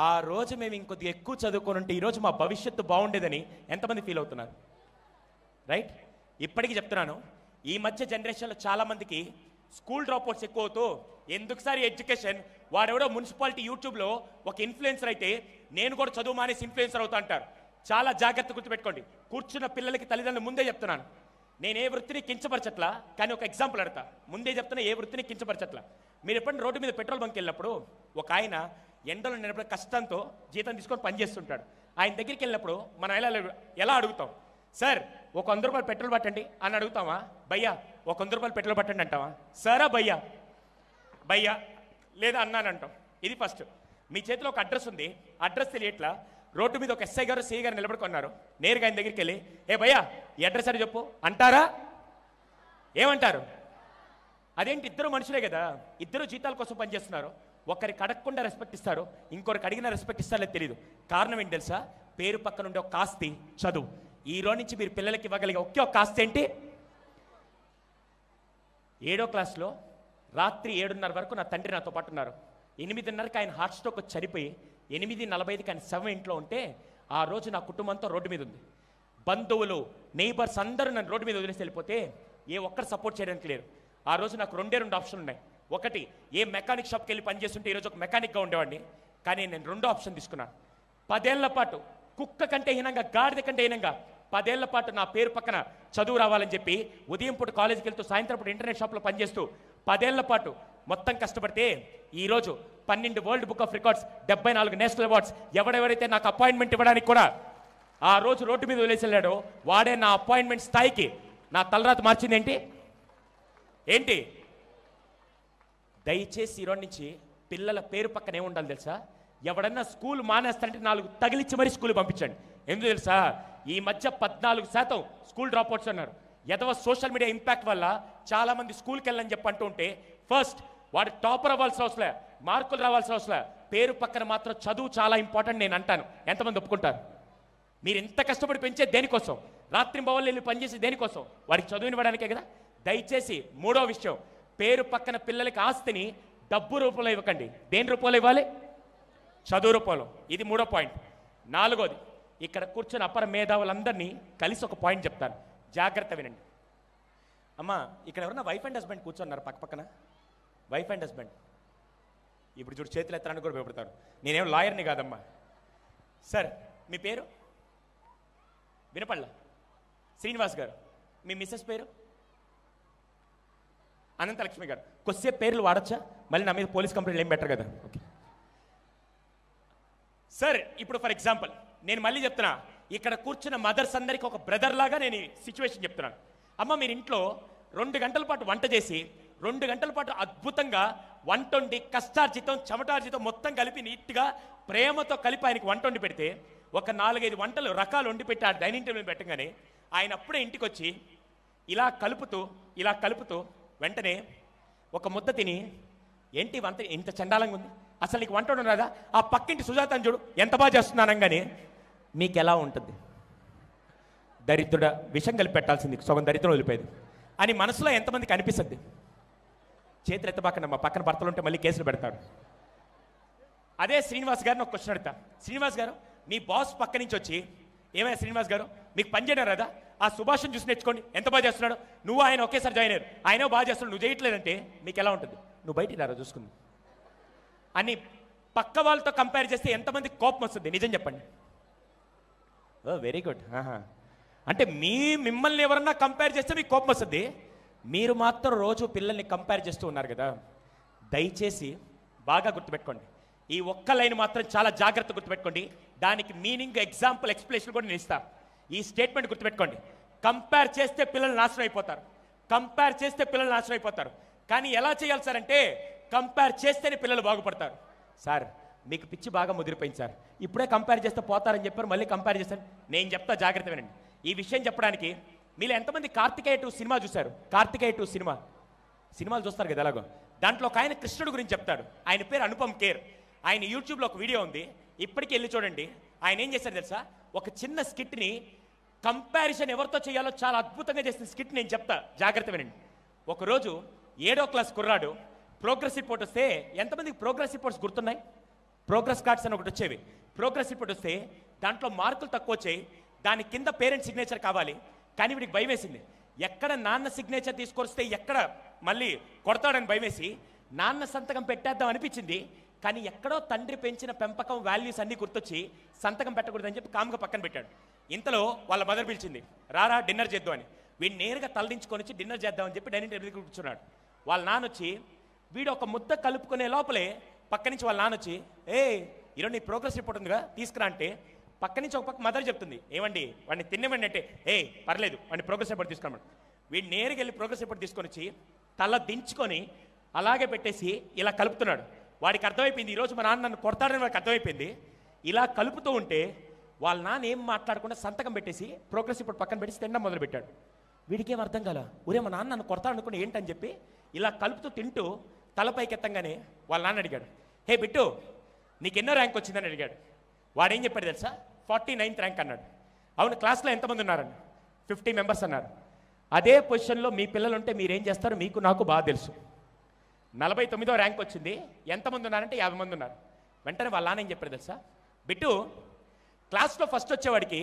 Speaker 2: ఆ రోజు మేము ఇంకొద్ది ఎక్కువ చదువుకొని ఉంటే ఈరోజు మా భవిష్యత్తు బాగుండేదని ఎంతమంది ఫీల్ అవుతున్నారు? రైట్? ఇప్పటికీ చెప్తున్నాను, ఈ మధ్య జనరేషన్లో చాలామందికి స్కూల్ డ్రాప్అవుట్స్ ఎక్కువ అవుతూ, ఎందుకు సార్ ఎడ్యుకేషన్, వాడెవడో మున్సిపాలిటీ యూట్యూబ్లో ఒక ఇన్ఫ్లుయెన్సర్ అయితే నేను కూడా చదువు మానేసి ఇన్ఫ్లుయెన్సర్ అవుతా అంటారు. చాలా జాగ్రత్త గుర్తుపెట్టుకోండి. కూర్చున్న పిల్లలకి తల్లిదండ్రులు ముందే చెప్తున్నాను, నేను ఏ వృత్తిని కించపరచట్లా, కానీ ఒక ఎగ్జాంపుల్ అడతా. ముందే చెప్తున్నా, ఏ వృత్తిని కించపరచట్లా. మీరు ఎప్పుడైనా రోడ్డు మీద పెట్రోల్ బంక్ వెళ్ళినప్పుడు ఒక ఆయన ఎండలో నిలబడి కష్టంతో జీతం తీసుకొని పనిచేస్తుంటాడు. ఆయన దగ్గరికి వెళ్ళినప్పుడు మనం ఎలా అడుగుతాం? సార్, ఒక 100 రూపాయలు పెట్రోల్ పట్టండి అని అడుగుతామా? భయ్యా ఒక 100 రూపాయలు పెట్రోల్ పట్టండి అంటావా? సరా భయ్యా లేదా అన్నాను అంటాం. ఇది ఫస్ట్. మీ చేతిలో ఒక అడ్రస్ ఉంది, అడ్రస్ తెలియట్లా, రోడ్డు మీద ఒక ఎస్ఐ గారు, సిఐ గారు నిలబడుకున్నారు. నేరుగా ఆయన దగ్గరికి వెళ్ళి, ఏ భయ్యా ఈ అడ్రస్ అని చెప్పు అంటారా? ఏమంటారు? అదేంటి, ఇద్దరు మనుషులే కదా, ఇద్దరు జీతాల కోసం పనిచేస్తున్నారు. ఒకరికి అడగకుండా రెస్పెక్ట్ ఇస్తారు, ఇంకొకరికి అడిగిన రెస్పెక్ట్ ఇస్తారో తెలియదు. కారణం ఏంటి తెలుసా? పేరు పక్కన ఉండే ఒక ఆస్తి చదువు. ఈ రోజు నుంచి మీరు పిల్లలకి ఇవ్వగలిగే ఒకే ఒక ఆస్తి ఏంటి? 7వ క్లాస్లో రాత్రి 7:30 వరకు నా తండ్రి నాతో పాటు ఉన్నారు. 8:30కి ఆయన హార్ట్ స్ట్రోక్ వచ్చి చనిపోయి 8:45కి ఆయన శవం ఇంట్లో ఉంటే ఆ రోజు నా కుటుంబంతో రోడ్డు మీద ఉంది. బంధువులు, నైబర్స్ అందరూ నన్ను రోడ్డు మీద వదిలేసి వెళ్ళిపోతే ఏ ఒక్కరు సపోర్ట్ చేయడానికి లేరు. ఆ రోజు నాకు 2 ఆప్షన్ ఉన్నాయి. ఒకటి, ఏ మెకానిక్ షాప్కి వెళ్ళి పనిచేస్తుంటే ఈరోజు ఒక మెకానిక్గా ఉండేవాడిని. కానీ నేను రెండో ఆప్షన్ తీసుకున్నాను. 10 ఏళ్ల పాటు కుక్క కంటే హీనంగా, గాడిద కంటే హీనంగా 10 ఏళ్ల పాటు నా పేరు పక్కన చదువు రావాలని చెప్పి ఉదయం పూట కాలేజీకి వెళ్తూ సాయంత్రం పూట ఇంటర్నెట్ షాప్లో పనిచేస్తూ 10 ఏళ్ల పాటు మొత్తం కష్టపడితే ఈరోజు 12 world book of records, 74 national awards, ఎవరెవరైతే నాకు అపాయింట్మెంట్ ఇవ్వడానికి కూడా ఆ రోజు రోడ్డు మీద వదిలేసి వెళ్ళాడో వాడే నా అపాయింట్మెంట్ స్థాయికి నా తలరాత మార్చింది. ఏంటి? దయచేసి ఈరోజు నుంచి పిల్లల పేరు పక్కన ఏముండాలి తెలుసా? ఎవడన్నా స్కూల్ మానేస్తారంటే 4 తగిలిచ్చి మరీ స్కూల్ పంపించండి. ఎందుకు తెలుసా? ఈ మధ్య 14% స్కూల్ డ్రాప్అవుట్స్ అన్నారు. ఎదవ సోషల్ మీడియా ఇంపాక్ట్ వల్ల చాలా మంది స్కూల్కి వెళ్ళని చెప్పి అంటూ ఉంటే, ఫస్ట్ వాడు టాపర్ అవ్వాల్సిన అవసరం, మార్కులు రావాల్సిన అవసరం, పేరు పక్కన మాత్రం చదువు చాలా ఇంపార్టెంట్ నేను అంటాను. ఎంతమంది ఒప్పుకుంటారు? మీరు ఎంత కష్టపడి పెంచే దేనికోసం, రాత్రి బవళ్ళు వెళ్ళి పనిచేసి దేనికోసం? వాడికి చదువునివ్వడానికే కదా. దయచేసి మూడో విషయం, పేరు పక్కన పిల్లలకి ఆస్తిని డబ్బు రూపంలో ఇవ్వకండి. దేని రూపంలో ఇవ్వాలి? చదువు రూపంలో. ఇది మూడో పాయింట్. నాలుగోది, ఇక్కడ కూర్చొని అపర మేధావులందరినీ కలిసి ఒక పాయింట్ చెప్తాను, జాగ్రత్త వినండి. అమ్మా, ఇక్కడ ఎవరన్నా వైఫ్ అండ్ హస్బెండ్ కూర్చున్నారు పక్క పక్కన? వైఫ్ అండ్ హస్బెండ్ ఇప్పుడు చూడు, చేతులు ఎత్తడానికి కూడా భయపడతారు. నేనేం లాయర్ని కాదమ్మా. సార్, మీ పేరు? వినపడలా? శ్రీనివాస్ గారు. మీ మిస్సెస్ పేరు? అనంతలక్ష్మి గారు. కొద్దిసేపు పేర్లు వాడచ్చా? మళ్ళీ నా మీద పోలీస్ కంప్లైంట్ ఏం బెటర్ కదా. ఓకే సార్, ఇప్పుడు ఫర్ ఎగ్జాంపుల్ నేను మళ్ళీ చెప్తున్నా, ఇక్కడ కూర్చున్న మదర్స్ అందరికీ ఒక బ్రదర్ లాగా నేను ఈ సిచ్యువేషన్ చెప్తున్నాను. అమ్మ, మీరు ఇంట్లో 2 గంటల పాటు వంట చేసి 2 గంటల పాటు అద్భుతంగా వంట వండి కష్టార్జితం చెమటార్జితం మొత్తం కలిపి నీట్గా ప్రేమతో కలిపి ఆయనకి వంట వండి పెడితే, ఒక 4-5 వంటలు రకాలు వండి పెట్టి ఆ డైనింగ్ టేబుల్ పెట్టగానే ఆయన అప్పుడే ఇంటికి వచ్చి ఇలా కలుపుతూ వెంటనే ఒక ముద్ద తిని, ఏంటి వంట ఇంత చండాలంగా ఉంది, అసలు నీకు వంట ఉండదు కదా, ఆ పక్కింటి సుజాతని చూడు ఎంత బాగా చేస్తున్నానంగానే మీకు ఎలా ఉంటుంది? దరిద్రుడ, విషం కలిపి పెట్టాల్సింది, సగం దరిద్రం వదిలిపోయేది అని మనసులో ఎంతమందికి అనిపిస్తుంది? చేతులు ఎత్తబాకండి, మా పక్కన భర్తలు ఉంటే మళ్ళీ కేసులు పెడతాడు. అదే శ్రీనివాస్ గారిని ఒక క్వశ్చన్ అడుగుతా. శ్రీనివాస్ గారు, మీ బాస్ పక్క నుంచి వచ్చి, ఏమైనా శ్రీనివాస్ గారు మీకు పని చేయడం కదా, ఆ సుభాష్ని చూసి నేర్చుకోండి ఎంత బాగా చేస్తున్నాడు, నువ్వు ఆయన ఒకేసారి జాయిన్ అయ్యారు, ఆయన బాగా చేస్తున్నాడు, నువ్వు చేయట్లేదంటే మీకు ఎలా ఉంటుంది? నువ్వు బయటికి రారా చూసుకుంది అని పక్క వాళ్ళతో కంపేర్ చేస్తే ఎంతమంది కోపం వస్తుంది? నిజం చెప్పండి. ఓ వెరీ గుడ్. అంటే మిమ్మల్ని ఎవరన్నా కంపేర్ చేస్తే మీకు కోపం వస్తుంది, మీరు మాత్రం రోజు పిల్లల్ని కంపేర్ చేస్తూ ఉన్నారు కదా. దయచేసి బాగా గుర్తుపెట్టుకోండి, ఈ ఒక్క లైన్ మాత్రం చాలా జాగ్రత్త గుర్తుపెట్టుకోండి. దానికి మీనింగ్, ఎగ్జాంపుల్, ఎక్స్ప్లెనేషన్ కూడా నేను ఇస్తాను. ఈ స్టేట్మెంట్ గుర్తుపెట్టుకోండి, కంపేర్ చేస్తే పిల్లలు నాశనం అయిపోతారు, కంపేర్ చేస్తే పిల్లలు నాశనం అయిపోతారు. కానీ ఎలా చేయాలి సార్ అంటే, కంపేర్ చేస్తేనే పిల్లలు బాగుపడతారు. సార్, మీకు పిచ్చి బాగా ముదిరిపోయింది సార్, ఇప్పుడే కంపేర్ చేస్తే పోతారని చెప్పారు, మళ్ళీ కంపేర్ చేస్తాను. నేను చెప్తా, జాగ్రత్త వినండి. ఈ విషయం చెప్పడానికి మీరు ఎంతమంది కార్తికేయ 2 సినిమా చూశారు? కార్తికేయ 2 సినిమాలు చూస్తారు కదా ఎలాగో. దాంట్లో ఒక ఆయన కృష్ణుడు గురించి చెప్తాడు. ఆయన పేరు అనుపమ్ ఖేర్. ఆయన యూట్యూబ్లో ఒక వీడియో ఉంది, ఇప్పటికీ వెళ్ళి చూడండి. ఆయన ఏం చేశారు తెలుసా? ఒక చిన్న స్కిట్ని కంపారిజన్ ఎవరితో చేయాలో చాలా అద్భుతంగా చేసిన స్కిట్ నేను చెప్తా, జాగ్రత్త వినండి. ఒకరోజు 7వ క్లాస్ కుర్రాడు ప్రోగ్రెస్ రిపోర్ట్ వస్తే, ఎంతమందికి ప్రోగ్రెస్ రిపోర్ట్స్ గుర్తున్నాయి? ప్రోగ్రెస్ కార్డ్స్ అని ఒకటి వచ్చేవి. ప్రోగ్రెస్ రిపోర్ట్ వస్తే దాంట్లో మార్కులు తక్కువ వచ్చాయి, దాని కింద పేరెంట్ సిగ్నేచర్ కావాలి. కానీ వీడికి భయం వేసింది, ఎక్కడ నాన్న సిగ్నేచర్ తీసుకొస్తే ఎక్కడ మళ్ళీ కొడతాడని భయం వేసి నాన్న సంతకం పెట్టేద్దాం అనిపించింది. కానీ ఎక్కడో తండ్రి పెంచిన పెంపకం వాల్యూస్ అన్నీ గుర్తొచ్చి సంతకం పెట్టకూడదని చెప్పి కామ్గా పక్కన పెట్టాడు. ఇంతలో వాళ్ళ మదర్ పిలిచింది, రారా డిన్నర్ చేద్దాం అని. వీడు నేరుగా తలదించుకొని వచ్చి డిన్నర్ చేద్దామని చెప్పి డైనింగ్ టేబుల్ దగ్గర కూర్చున్నాడు. వాళ్ళ నాన్న వచ్చి, వీడు ఒక ముద్ద కలుపుకునే లోపలే పక్క నుంచి వాళ్ళ నాన్న వచ్చి, ఈరోజు నీ ప్రోగ్రెస్ రిపోర్ట్ ఉందిగా తీసుకురా అంటే, పక్క నుంచి ఒక పక్క మదర్ చెప్తుంది, ఏమండి వాడిని తినేవండి అంటే, పర్లేదు వాడిని ప్రోగ్రెస్ రిపోర్ట్ తీసుకురామండి. వీడు నేరుగా వెళ్ళి ప్రోగ్రెస్ రిపోర్ట్ తీసుకొని వచ్చి తల దించుకొని అలాగే పెట్టేసి ఇలా కలుపుతున్నాడు. వాడికి అర్థమైపోయింది, ఈరోజు మా నాన్న నన్ను కొడతాడని వాడికి అర్థమైపోయింది. ఇలా కలుపుతూ ఉంటే వాళ్ళ నాన్న ఏం మాట్లాడకుండా సంతకం పెట్టేసి ప్రోగ్రెస్ రిపోర్ట్ పక్కన పెట్టి తినడం మొదలుపెట్టాడు. వీడికేం అర్థం కాల, ఊరే మా నాన్న నన్ను కొడతాడు అనుకుని ఏంటని చెప్పి ఇలా కలుపుతూ తింటూ తలపైకి ఎత్తంగానే వాళ్ళ నాన్న అడిగాడు, హే బిట్టు నీకు ఎన్నో ర్యాంక్ వచ్చిందని అడిగాడు. వాడేం చెప్పాడు తెలుసా? 49th ర్యాంక్ అన్నాడు. అవును, క్లాస్లో ఎంతమంది ఉన్నారని? 50 మెంబర్స్ అన్నారు. అదే పొజిషన్లో మీ పిల్లలు ఉంటే మీరేం చేస్తారో మీకు నాకు బాగా తెలుసు. 49వ ర్యాంక్ వచ్చింది, ఎంతమంది ఉన్నారంటే 50 మంది ఉన్నారు. వెంటనే వాళ్ళ నాన్న ఏం చెప్పాడు తెలుసా? బిట్టు, క్లాస్లో ఫస్ట్ వచ్చేవాడికి,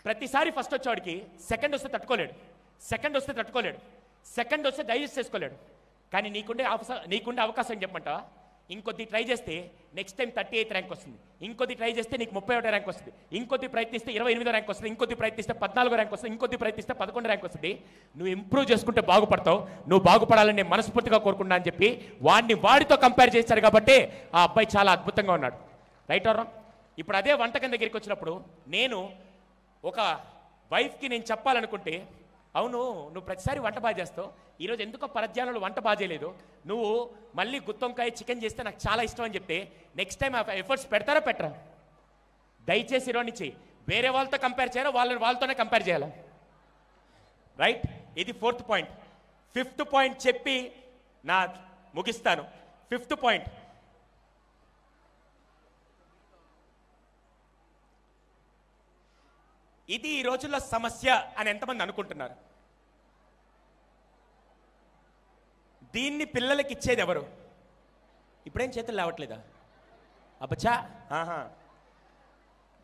Speaker 2: ప్రతిసారి ఫస్ట్ వచ్చేవాడికి సెకండ్ వస్తే తట్టుకోలేడు, సెకండ్ వస్తే డైజెస్ట్ చేసుకోలేడు, కానీ నీకుండే అవకాశం చెప్పమంటావా? ఇంకొద్ది ట్రై చేస్తే నెక్స్ట్ టైం 38 ర్యాంక్ వస్తుంది, ఇంకొద్ది ట్రై చేస్తే నీకు 31 ర్యాంక్ వస్తుంది, ఇంకొద్ది ప్రయత్నిస్తే 28 ర్యాంక్ వస్తుంది, ఇంకొద్ది ప్రయత్నిస్తే 14 ర్యాంక్ వస్తుంది, ఇంకొద్ది ప్రయత్నిస్తే 11 ర్యాంక్ వస్తుంది. నువ్వు ఇంప్రూవ్ చేసుకుంటే బాగుపడతావు. నువ్వు బాగుపడాలని నేను మనస్ఫూర్తిగా కోరుకున్నా అని చెప్పి వాడితో కంపేర్ చేశారు కాబట్టి ఆ అబ్బాయి చాలా అద్భుతంగా ఉన్నాడు. Right are wrong? ఇప్పుడు అదే వంటకం దగ్గరికి వచ్చినప్పుడు నేను ఒక వైఫ్కి నేను చెప్పాలనుకుంటే, అవును నువ్వు ప్రతిసారి వంట బాగా చేస్తావు, ఈరోజు ఎందుకో పరధ్యానంలో వంట బాగా చేయలేదు, నువ్వు మళ్ళీ గుత్తొంకాయ చికెన్ చేస్తే నాకు చాలా ఇష్టం అని చెప్తే నెక్స్ట్ టైం ఆ ఎఫర్ట్స్ పెడతారా పెట్టరా? దయచేసి ఈరోజు నుంచి వేరే వాళ్ళతో కంపేర్ చేయాలా, వాళ్ళతోనే కంపేర్ చేయాలా? రైట్? ఇది 4th పాయింట్. 5th పాయింట్ చెప్పి నా ముగిస్తాను. 5th పాయింట్, ఇది ఈ రోజుల్లో సమస్య అని ఎంతమంది అనుకుంటున్నారు? దీన్ని పిల్లలకి ఇచ్చేది ఎవరు? ఇప్పుడేం చేతులు లేవట్లేదా? అబ్బచ్చా,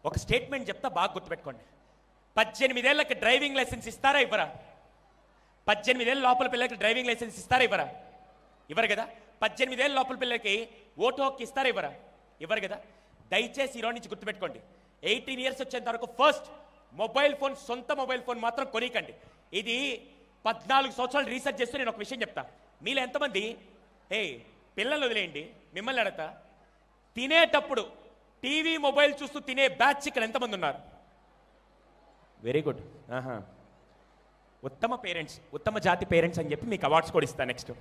Speaker 2: ఒక స్టేట్మెంట్ చెప్తా, బాగా గుర్తుపెట్టుకోండి. 18 ఏళ్ళకి డ్రైవింగ్ లైసెన్స్ ఇస్తారా ఇవ్వరా? 18 ఏళ్ళ లోపల పిల్లలకి డ్రైవింగ్ లైసెన్స్ ఇస్తారా ఇవ్వరా? ఇవ్వరు కదా. 18 ఏళ్ళ లోపల పిల్లలకి ఓటు హక్కు ఇస్తారా ఇవ్వరా? ఇవ్వరు కదా. దయచేసి ఈరోజు నుంచి గుర్తుపెట్టుకోండి, 18 ఇయర్స్ వచ్చేంత వరకు ఫస్ట్ మొబైల్ ఫోన్, సొంత మొబైల్ ఫోన్ మాత్రం కొనికండి. ఇది 14 సంవత్సరాలు రీసెర్చ్ చేస్తూ నేను ఒక విషయం చెప్తా. మీలో ఎంతమంది పిల్లలు వదిలేయండి, మిమ్మల్ని అడతా, తినేటప్పుడు టీవీ మొబైల్ చూస్తూ తినే బ్యాచ్ ఇక్కడ ఎంతమంది ఉన్నారు? Very good. ఉత్తమ పేరెంట్స్, ఉత్తమ జాతి పేరెంట్స్ అని చెప్పి మీకు అవార్డ్స్ కూడా ఇస్తాను నెక్స్ట్.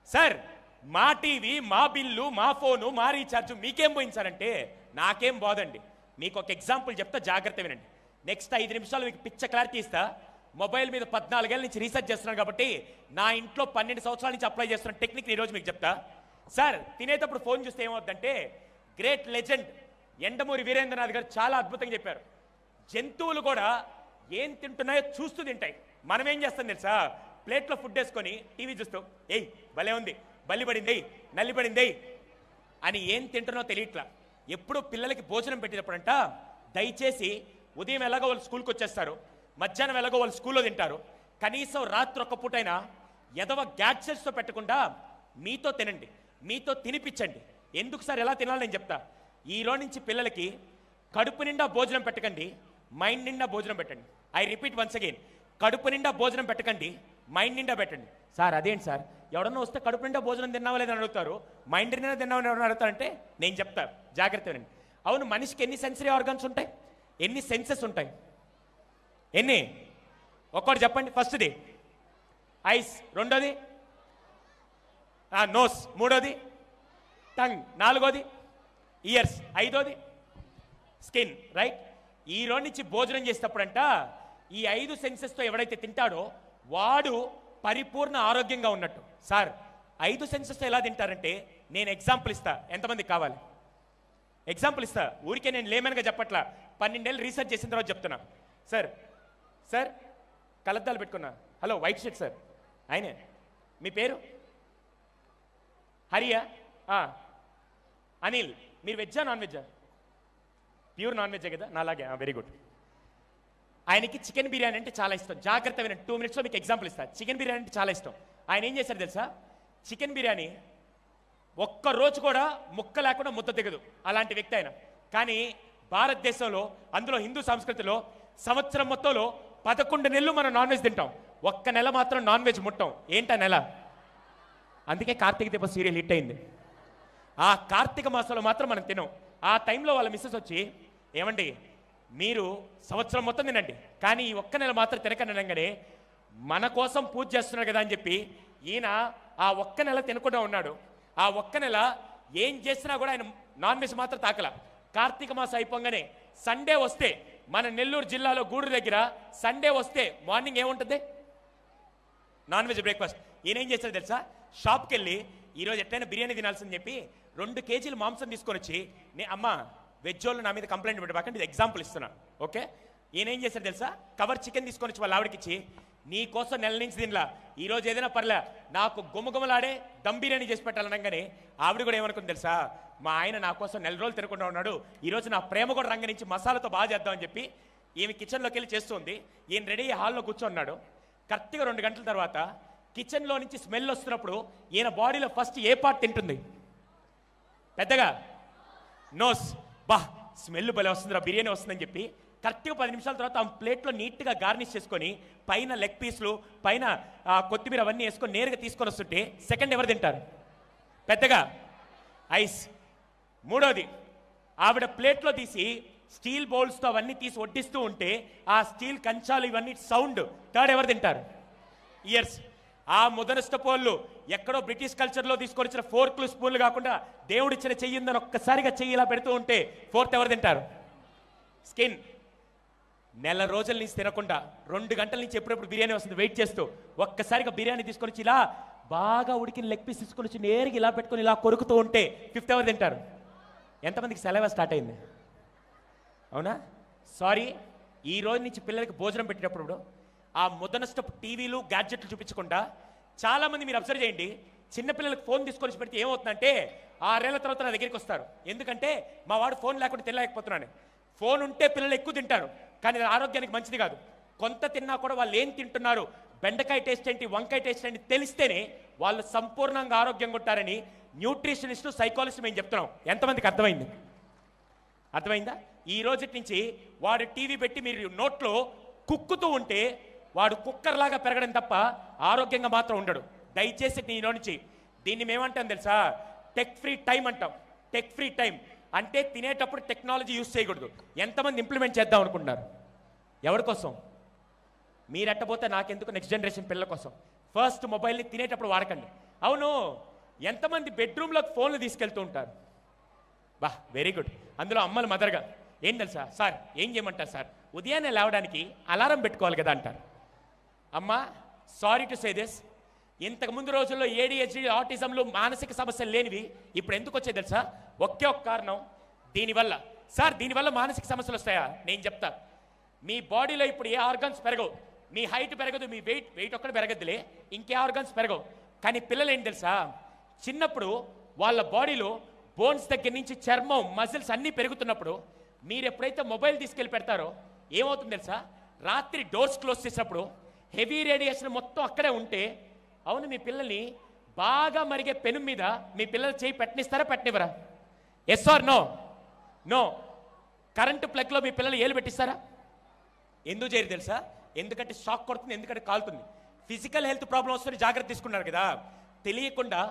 Speaker 2: సార్ మా టీవీ, మా బిల్లు, మా ఫోను, మా రీఛార్జ్ మీకేం పోయించారంటే నాకేం బాదండి. మీకు ఒక ఎగ్జాంపుల్ చెప్తా, జాగ్రత్త వినండి. నెక్స్ట్ 5 నిమిషాలు మీకు పిచ్చ క్లారిటీ ఇస్తా. మొబైల్ మీద 14 ఏళ్ళ నుంచి రీసెర్చ్ చేస్తున్నాను కాబట్టి నా ఇంట్లో 12 సంవత్సరాల నుంచి అప్లై చేస్తున్న టెక్నిక్ ఈరోజు మీకు చెప్తా. సార్ తినేటప్పుడు ఫోన్ చూస్తే ఏమవుతుందంటే, గ్రేట్ లెజెండ్ ఎండమూరి వీరేంద్రనాథ్ గారు చాలా అద్భుతంగా చెప్పారు, జంతువులు కూడా ఏం తింటున్నాయో చూస్తూ తింటాయి. మనం ఏం చేస్తాం తెలుసా? ప్లేట్లో ఫుడ్ వేసుకొని టీవీ చూస్తూ భలే ఉంది, బల్లి పడింది, నల్లి పడింది అని ఏం తింటున్నారో తెలియట్లా. ఎప్పుడు పిల్లలకి భోజనం పెట్టేటప్పుడంట దయచేసి ఉదయం ఎలాగో వాళ్ళు స్కూల్కి వచ్చేస్తారు, మధ్యాహ్నం ఎలాగో వాళ్ళు స్కూల్లో తింటారు, కనీసం రాత్రి ఒక్క పూటైనా ఎదవ గ్యాడ్జెట్స్తో పెట్టకుండా మీతో తినండి, మీతో తినిపించండి. ఎందుకు సార్ ఎలా తినాలని నేను చెప్తా. ఈరోజు నుంచి పిల్లలకి కడుపు నిండా భోజనం పెట్టకండి, మైండ్ నిండా భోజనం పెట్టండి. ఐ రిపీట్ వన్స్ అగైన్, కడుపు నిండా భోజనం పెట్టకండి, మైండ్ నిండా పెట్టండి. సార్ అదేంటి సార్, ఎవడన్నా వస్తే కడుపు నిండా భోజనం తిన్నావా లేదని అడుగుతారు, మైండ్ నిండా తిన్నావని ఎవరైనా అడుగుతారంటే నేను చెప్తా, జాగ్రత్త వినండి. అవును, మనిషికి ఎన్ని సెన్సరీ ఆర్గన్స్ ఉంటాయి? ఎన్ని సెన్సెస్ ఉంటాయి? ఎన్ని? ఒక్కటి చెప్పండి. ఫస్ట్ది ఐస్, రెండోది నోస్, మూడోది టంగ్, నాలుగోది ఇయర్స్, ఐదోది స్కిన్. రైట్? ఈ రోజు నుంచి భోజనం చేసేటప్పుడంట ఈ 5 సెన్సెస్తో ఎవడైతే తింటాడో వాడు పరిపూర్ణ ఆరోగ్యంగా ఉన్నట్టు. సార్ 5 సెన్సెస్తో ఎలా తింటారంటే నేను ఎగ్జాంపుల్ ఇస్తా, ఎంతమందికి కావాలి? ఎగ్జాంపుల్ ఇస్తా, ఊరికే నేను లేమన్గా చెప్పట్లా, 12 ఏళ్ళు రీసెర్చ్ చేసిన తర్వాత చెప్తున్నా. సార్ కలద్దాలు పెట్టుకున్నా, హలో వైట్ షర్ట్ సార్, ఆయనే. మీ పేరు? హరియా? అనిల్. మీరు వెజ్జా నాన్ వెజ్జా? ప్యూర్ నాన్ వెజ్జే కదా, నాలాగే. Very good. ఆయనకి చికెన్ బిర్యానీ అంటే చాలా ఇష్టం. జాగ్రత్త వినండి, 2 మినిట్స్లో మీకు ఎగ్జాంపుల్ ఇస్తా. చికెన్ బిర్యానీ అంటే చాలా ఇష్టం. ఆయన ఏం చేశారు తెలుసా? చికెన్ బిర్యానీ ఒక్కరోజు కూడా ముక్క లేకుండా ముద్ద దిగదు అలాంటి వ్యక్తి ఆయన. కానీ భారతదేశంలో, అందులో హిందూ సంస్కృతిలో సంవత్సరం మొత్తంలో 11 నెలలు మనం నాన్ వెజ్ తింటాం, ఒక్క నెల మాత్రం నాన్ వెజ్ ముట్టాం. ఏంటా నెల? అందుకే కార్తీక దీపం సీరియల్ హిట్ అయింది. ఆ కార్తీక మాసంలో మాత్రం మనం తినం. ఆ టైంలో వాళ్ళ మిస్సెస్ వచ్చి, ఏమండి మీరు సంవత్సరం మొత్తం తినండి కానీ ఈ ఒక్క నెల మాత్రం తినకండి అనగానే, మన కోసం పూజ చేస్తున్నాడు కదా అని చెప్పి ఈయన ఆ ఒక్క నెల తినకుండా ఉన్నాడు. ఆ ఒక్క నెల ఏం చేసినా కూడా ఆయన నాన్ వెజ్ మాత్రం తాకల. కార్తీక మాసం అయిపోగానే సండే వస్తే, మన నెల్లూరు జిల్లాలో గూడూరు దగ్గర సండే వస్తే మార్నింగ్ ఏముంటుంది? Non veg breakfast. ఈయన ఏం చేశాడు తెలుసా? షాప్కి వెళ్ళి ఈరోజు ఎట్లయినా బిర్యానీ తినాల్సిందని చెప్పి 2 కేజీలు మాంసం తీసుకొని వచ్చి, అమ్మ వెజ్ వాళ్ళు నా మీద కంప్లైంట్ పెట్టబాకండి, ఇది ఎగ్జాంపుల్ ఇస్తున్నా, ఓకే? ఈయన ఏం చేశాడు తెలుసా? కవర్ చికెన్ తీసుకొని వచ్చి వాళ్ళ ఆవిడకి ఇచ్చి, నీ కోసం నెల నుంచి తినలా, ఈరోజు ఏదైనా పర్లే నాకు గుమగుమలాడే దమ్ బిర్యానీ చేసి పెట్టాలనగానే ఆవిడ కూడా ఏమనుకుంది తెలుసా? మా ఆయన నా కోసం నెల రోజులు తినకుండా ఉన్నాడు, ఈరోజు నా ప్రేమ కూడా రంగ నుంచి మసాలాతో బాగా చేద్దామని చెప్పి ఈమె కిచెన్లోకి వెళ్ళి చేస్తుంది. ఈయన రెడీ హాల్లో కూర్చొన్నాడు. కరెక్ట్గా 2 గంటల తర్వాత కిచెన్లో నుంచి స్మెల్ వస్తున్నప్పుడు ఈయన బాడీలో ఫస్ట్ ఏ పార్ట్ తింటుంది? పెద్దగా నోస్. బా స్మెల్ భలే వస్తుందిరా, బిర్యానీ వస్తుందని చెప్పి కరెక్ట్గా 10 నిమిషాల తర్వాత ఆ ప్లేట్లో నీట్గా గార్నిష్ చేసుకొని పైన లెగ్ పీస్లు, పైన కొత్తిమీర అవన్నీ వేసుకొని నేరుగా తీసుకొని వస్తుంటే సెకండ్ ఎవరు తింటారు? పెద్దగా ఐస్. మూడోది, ఆవిడ ప్లేట్లో తీసి స్టీల్ బౌల్స్తో అవన్నీ తీసి వడ్డిస్తూ ఉంటే ఆ స్టీల్ కంచాలు ఇవన్నీ సౌండ్ థర్డ్ ఎవరు తింటారు? ఇయర్స్. ఆ ముదనష్టపోళ్ళు ఎక్కడో బ్రిటిష్ కల్చర్లో తీసుకొని వచ్చిన ఫోర్క్లు స్పూన్లు కాకుండా దేవుడిచ్చిన చెయ్యి ఉందని ఒక్కసారిగా చెయ్యి ఇలా పెడుతూ ఉంటే ఫోర్త్ ఎవరు తింటారు? స్కిన్. నెల రోజుల నుంచి తినకుండా 2 గంటల నుంచి ఎప్పుడెప్పుడు బిర్యానీ వస్తుంది వెయిట్ చేస్తూ ఒక్కసారిగా బిర్యానీ తీసుకొని వచ్చి ఇలా బాగా ఉడికిన లెగ్ పీస్ తీసుకొని వచ్చి నేరుగా ఇలా పెట్టుకొని ఇలా కొరుకుతూ ఉంటే ఫిఫ్త్ ఎవరు తింటారు? ఎంతమందికి సెలవు స్టార్ట్ అయింది? అవునా? సారీ, ఈ రోజు నుంచి పిల్లలకి భోజనం పెట్టేటప్పుడు ఆ ముద్దనష్టపు టీవీలు గ్యాడ్జెట్లు చూపించకుండా చాలామంది మీరు అబ్జర్వ్ చేయండి, చిన్నపిల్లలకు ఫోన్ తీసుకొని పెడితే ఏమవుతుందంటే 6 ఏళ్ల తర్వాత నా దగ్గరికి వస్తారు. ఎందుకంటే మా వాడు ఫోన్ లేకుండా తినలేకపోతున్నాను. ఫోన్ ఉంటే పిల్లలు ఎక్కువ తింటారు, కానీ అది ఆరోగ్యానికి మంచిది కాదు. కొంత తిన్నా కూడా వాళ్ళు ఏం తింటున్నారు, బెండకాయ టేస్ట్ ఏంటి, వంకాయ టేస్ట్ ఏంటి తెలిస్తేనే వాళ్ళు సంపూర్ణంగా ఆరోగ్యంగా ఉంటారని న్యూట్రిషనిస్ట్, సైకాలజిస్ట్ మేము చెప్తున్నాం. ఎంతమందికి అర్థమైంది? అర్థమైందా? ఈ రోజు నుంచి వాడు టీవీ పెట్టి మీరు నోట్లో కుక్కుతూ ఉంటే వాడు కుక్కర్లాగా పెరగడం తప్ప ఆరోగ్యంగా మాత్రం ఉండడు. దయచేసి నీలో నుంచి దీన్ని మేమంటాం తెలుసా? టెక్ ఫ్రీ టైం అంటాం. టెక్ ఫ్రీ టైం అంటే తినేటప్పుడు టెక్నాలజీ యూజ్ చేయకూడదు. ఎంతమంది ఇంప్లిమెంట్ చేద్దాం అనుకుంటున్నారు? ఎవరి కోసం? మీరెట్టపోతే నాకెందుకు, నెక్స్ట్ జనరేషన్ పిల్లల కోసం. ఫస్ట్ మొబైల్ని తినేటప్పుడు వాడకండి. అవును, ఎంతమంది బెడ్రూమ్లోకి ఫోన్లు తీసుకెళ్తూ ఉంటారు? బా వెరీ గుడ్. అందులో అమ్మలు మదర్గా ఏం తెలుసా సార్, ఏం చేయమంటారు సార్, ఉదయాన్నే లేవడానికి అలారం పెట్టుకోవాలి కదా అంటారు. అమ్మా సారీ టు సే దిస్, ఇంతకుముందు రోజుల్లో ADHD, ఆటిజంలు, మానసిక సమస్యలు లేనివి ఇప్పుడు ఎందుకు వచ్చాయి తెలుసా? ఒకే ఒక్క కారణం, దీనివల్ల. సార్ దీనివల్ల మానసిక సమస్యలు వస్తాయా? నేను చెప్తా. మీ బాడీలో ఇప్పుడు ఏ ఆర్గన్స్ పెరగవు, మీ హైట్ పెరగదు, మీ వెయిట్ ఒక్కటి పెరగద్దులే, ఇంకే ఆర్గన్స్ పెరగవు. కానీ పిల్లలు ఏంటి తెలుసా, చిన్నప్పుడు వాళ్ళ బాడీలో బోన్స్ దగ్గర నుంచి చర్మం, మజిల్స్ అన్నీ పెరుగుతున్నప్పుడు మీరు ఎప్పుడైతే మొబైల్ తీసుకెళ్ళి పెడతారో ఏమవుతుంది తెలుసా? రాత్రి డోర్స్ క్లోజ్ చేసినప్పుడు హెవీ రేడియేషన్ మొత్తం అక్కడే ఉంటే, అవును మీ పిల్లల్ని బాగా మరిగే పెను మీద మీ పిల్లలు చేయి పెట్టనిస్తారా, పెట్టనివ్వరా? Yes or no? No. Current ప్లగ్లో మీ పిల్లలు ఏలు పెట్టిస్తారా? ఎందుకు చేయరు తెలుసా? ఎందుకంటే షాక్ కొడుతుంది, ఎందుకంటే కాలుతుంది. ఫిజికల్ హెల్త్ ప్రాబ్లం వస్తుంది, జాగ్రత్త తీసుకున్నారు కదా. తెలియకుండా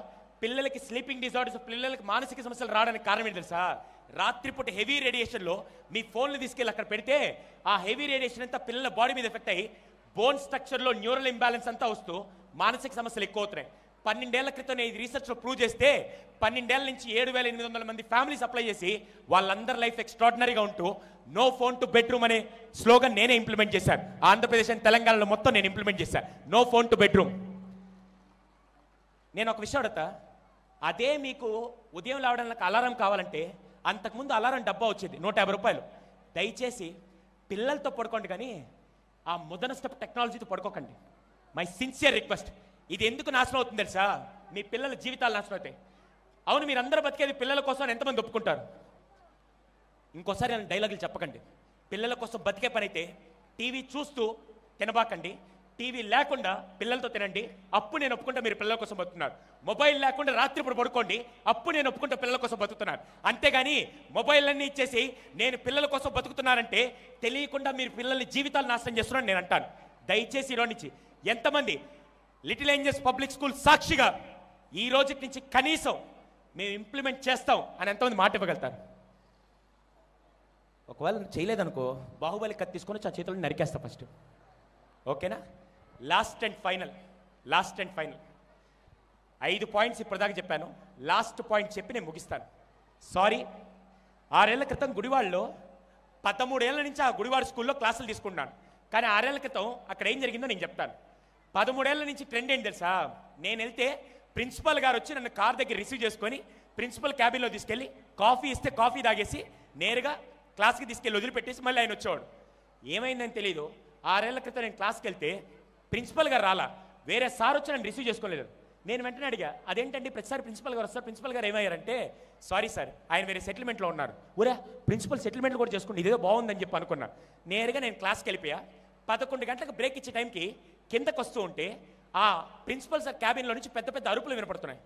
Speaker 2: పిల్లలకి స్లీపింగ్ డిజార్డర్స్, పిల్లలకి మానసిక సమస్యలు రావడానికి కారణం ఏంటి తెలుసా? రాత్రిపూట హెవీ రేడియేషన్లో మీ ఫోన్లు తీసుకెళ్ళి అక్కడ పెడితే ఆ హెవీ రేడియేషన్ అంతా పిల్లల బాడీ మీద ఎఫెక్ట్ అయ్యి బోన్ స్ట్రక్చర్లో న్యూరల్ ఇంబ్యాలెన్స్ అంతా వస్తూ మానసిక సమస్యలు ఎక్కువ అవుతున్నాయి. 12 ఏళ్ల క్రితం నేను రీసెర్చ్లో ప్రూవ్ చేస్తే 12 ఏళ్ల నుంచి 7,800 మంది ఫ్యామిలీస్ అప్లై చేసి వాళ్ళందరి లైఫ్ ఎక్స్ట్రాడినరీగా ఉంటూ నో ఫోన్ టు బెడ్రూమ్ అనే స్లోగన్ నేనే ఇంప్లిమెంట్ చేశాను. ఆంధ్రప్రదేశ్ అండ్ తెలంగాణలో మొత్తం నేను ఇంప్లిమెంట్ చేశాను నో ఫోన్ టు బెడ్రూమ్. నేను ఒక విషయం అడుగుతా, అదే మీకు ఉదయం లేవడానికి అలారం కావాలంటే అంతకుముందు అలారం డబ్బా వచ్చేది 150 రూపాయలు. దయచేసి పిల్లలతో పడుకోండి, కానీ ఆ ముదనష్టపు టెక్నాలజీతో పడుకోకండి. My sincere request. ఇది ఎందుకు నాశనం అవుతుంది తెలుసా? మీ పిల్లల జీవితాలు నాశనం అవుతాయి. అవును, మీరు అందరూ బతికేది పిల్లల కోసం ఎంతమంది ఒప్పుకుంటారు? ఇంకోసారి నేను డైలాగులు చెప్పకండి. పిల్లల కోసం బతికే పని అయితే టీవీ చూస్తూ తినబాకండి, టీవీ లేకుండా పిల్లలతో తినండి, అప్పుడు నేను ఒప్పుకుంటా మీరు పిల్లల కోసం బతుకున్నారు. మొబైల్ లేకుండా రాత్రి ఇప్పుడు పడుకోండి, అప్పుడు నేను ఒప్పుకుంటా పిల్లల కోసం బతుకుతున్నారు. అంతేగాని మొబైల్ అన్నీ ఇచ్చేసి నేను పిల్లల కోసం బతుకుతున్నానంటే తెలియకుండా మీరు పిల్లల్ని జీవితాలు నాశనం చేస్తున్నారని నేను అంటాను. దయచేసి ఈరోజు నుంచి ఎంతమంది లిటిల్ ఏంజల్స్ పబ్లిక్ స్కూల్ సాక్షిగా ఈ రోజు నుంచి కనీసం మేము ఇంప్లిమెంట్ చేస్తాం అని ఎంతమంది మాట ఇవ్వగలుగుతారు? ఒకవేళ చేయలేదనుకో బాహుబలి కత్తి తీసుకొని ఆ చేతులను నరికేస్తా ఫస్ట్. ఓకేనా? లాస్ట్ అండ్ ఫైనల్ 5 పాయింట్స్ ఇప్పటిదాకా చెప్పాను. లాస్ట్ పాయింట్ చెప్పి నేను ముగిస్తాను. సారీ, 6 ఏళ్ల క్రితం గుడివాడలో 13 ఏళ్ల నుంచి ఆ గుడివాడ స్కూల్లో క్లాసులు తీసుకుంటున్నాను. కానీ 6 ఏళ్ల క్రితం అక్కడ ఏం జరిగిందో నేను చెప్తాను. 13 ఏళ్ల నుంచి ట్రెండ్ ఏంటి తెలుసా? నేను వెళ్తే ప్రిన్సిపల్ గారు వచ్చి నన్ను కార్ దగ్గర రిసీవ్ చేసుకొని ప్రిన్సిపల్ క్యాబిన్లో తీసుకెళ్ళి కాఫీ ఇస్తే కాఫీ తాగేసి నేరుగా క్లాస్కి తీసుకెళ్ళి వదిలిపెట్టేసి మళ్ళీ ఆయన వచ్చేవాడు. ఏమైందని తెలీదు, 6 ఏళ్ల క్రితం నేను క్లాస్కి వెళ్తే ప్రిన్సిపల్ గారు రాలా, వేరే సార్ వచ్చి నన్ను రిసీవ్ చేసుకోలేదు. నేను వెంటనే అడిగా, అదేంటండి ప్రతిసారి ప్రిన్సిపల్ గారు వస్తారు, ప్రిన్సిపల్ గారు ఏమయ్యారంటే సారీ సార్ ఆయన వేరే సెటిల్మెంట్లో ఉన్నారు. ఊరా ప్రిన్సిపల్ సెటిల్మెంట్లు కూడా చేసుకుంటే ఇదేదో బాగుందని చెప్పి అనుకున్నా. నేరుగా నేను క్లాస్కి వెళ్ళిపోయా. 11 గంటలకు బ్రేక్ ఇచ్చే టైంకి కిందకు వస్తూ ఉంటే ఆ ప్రిన్సిపల్ సార్ క్యాబిన్లో నుంచి పెద్ద పెద్ద అరుపులు వినపడుతున్నాయి.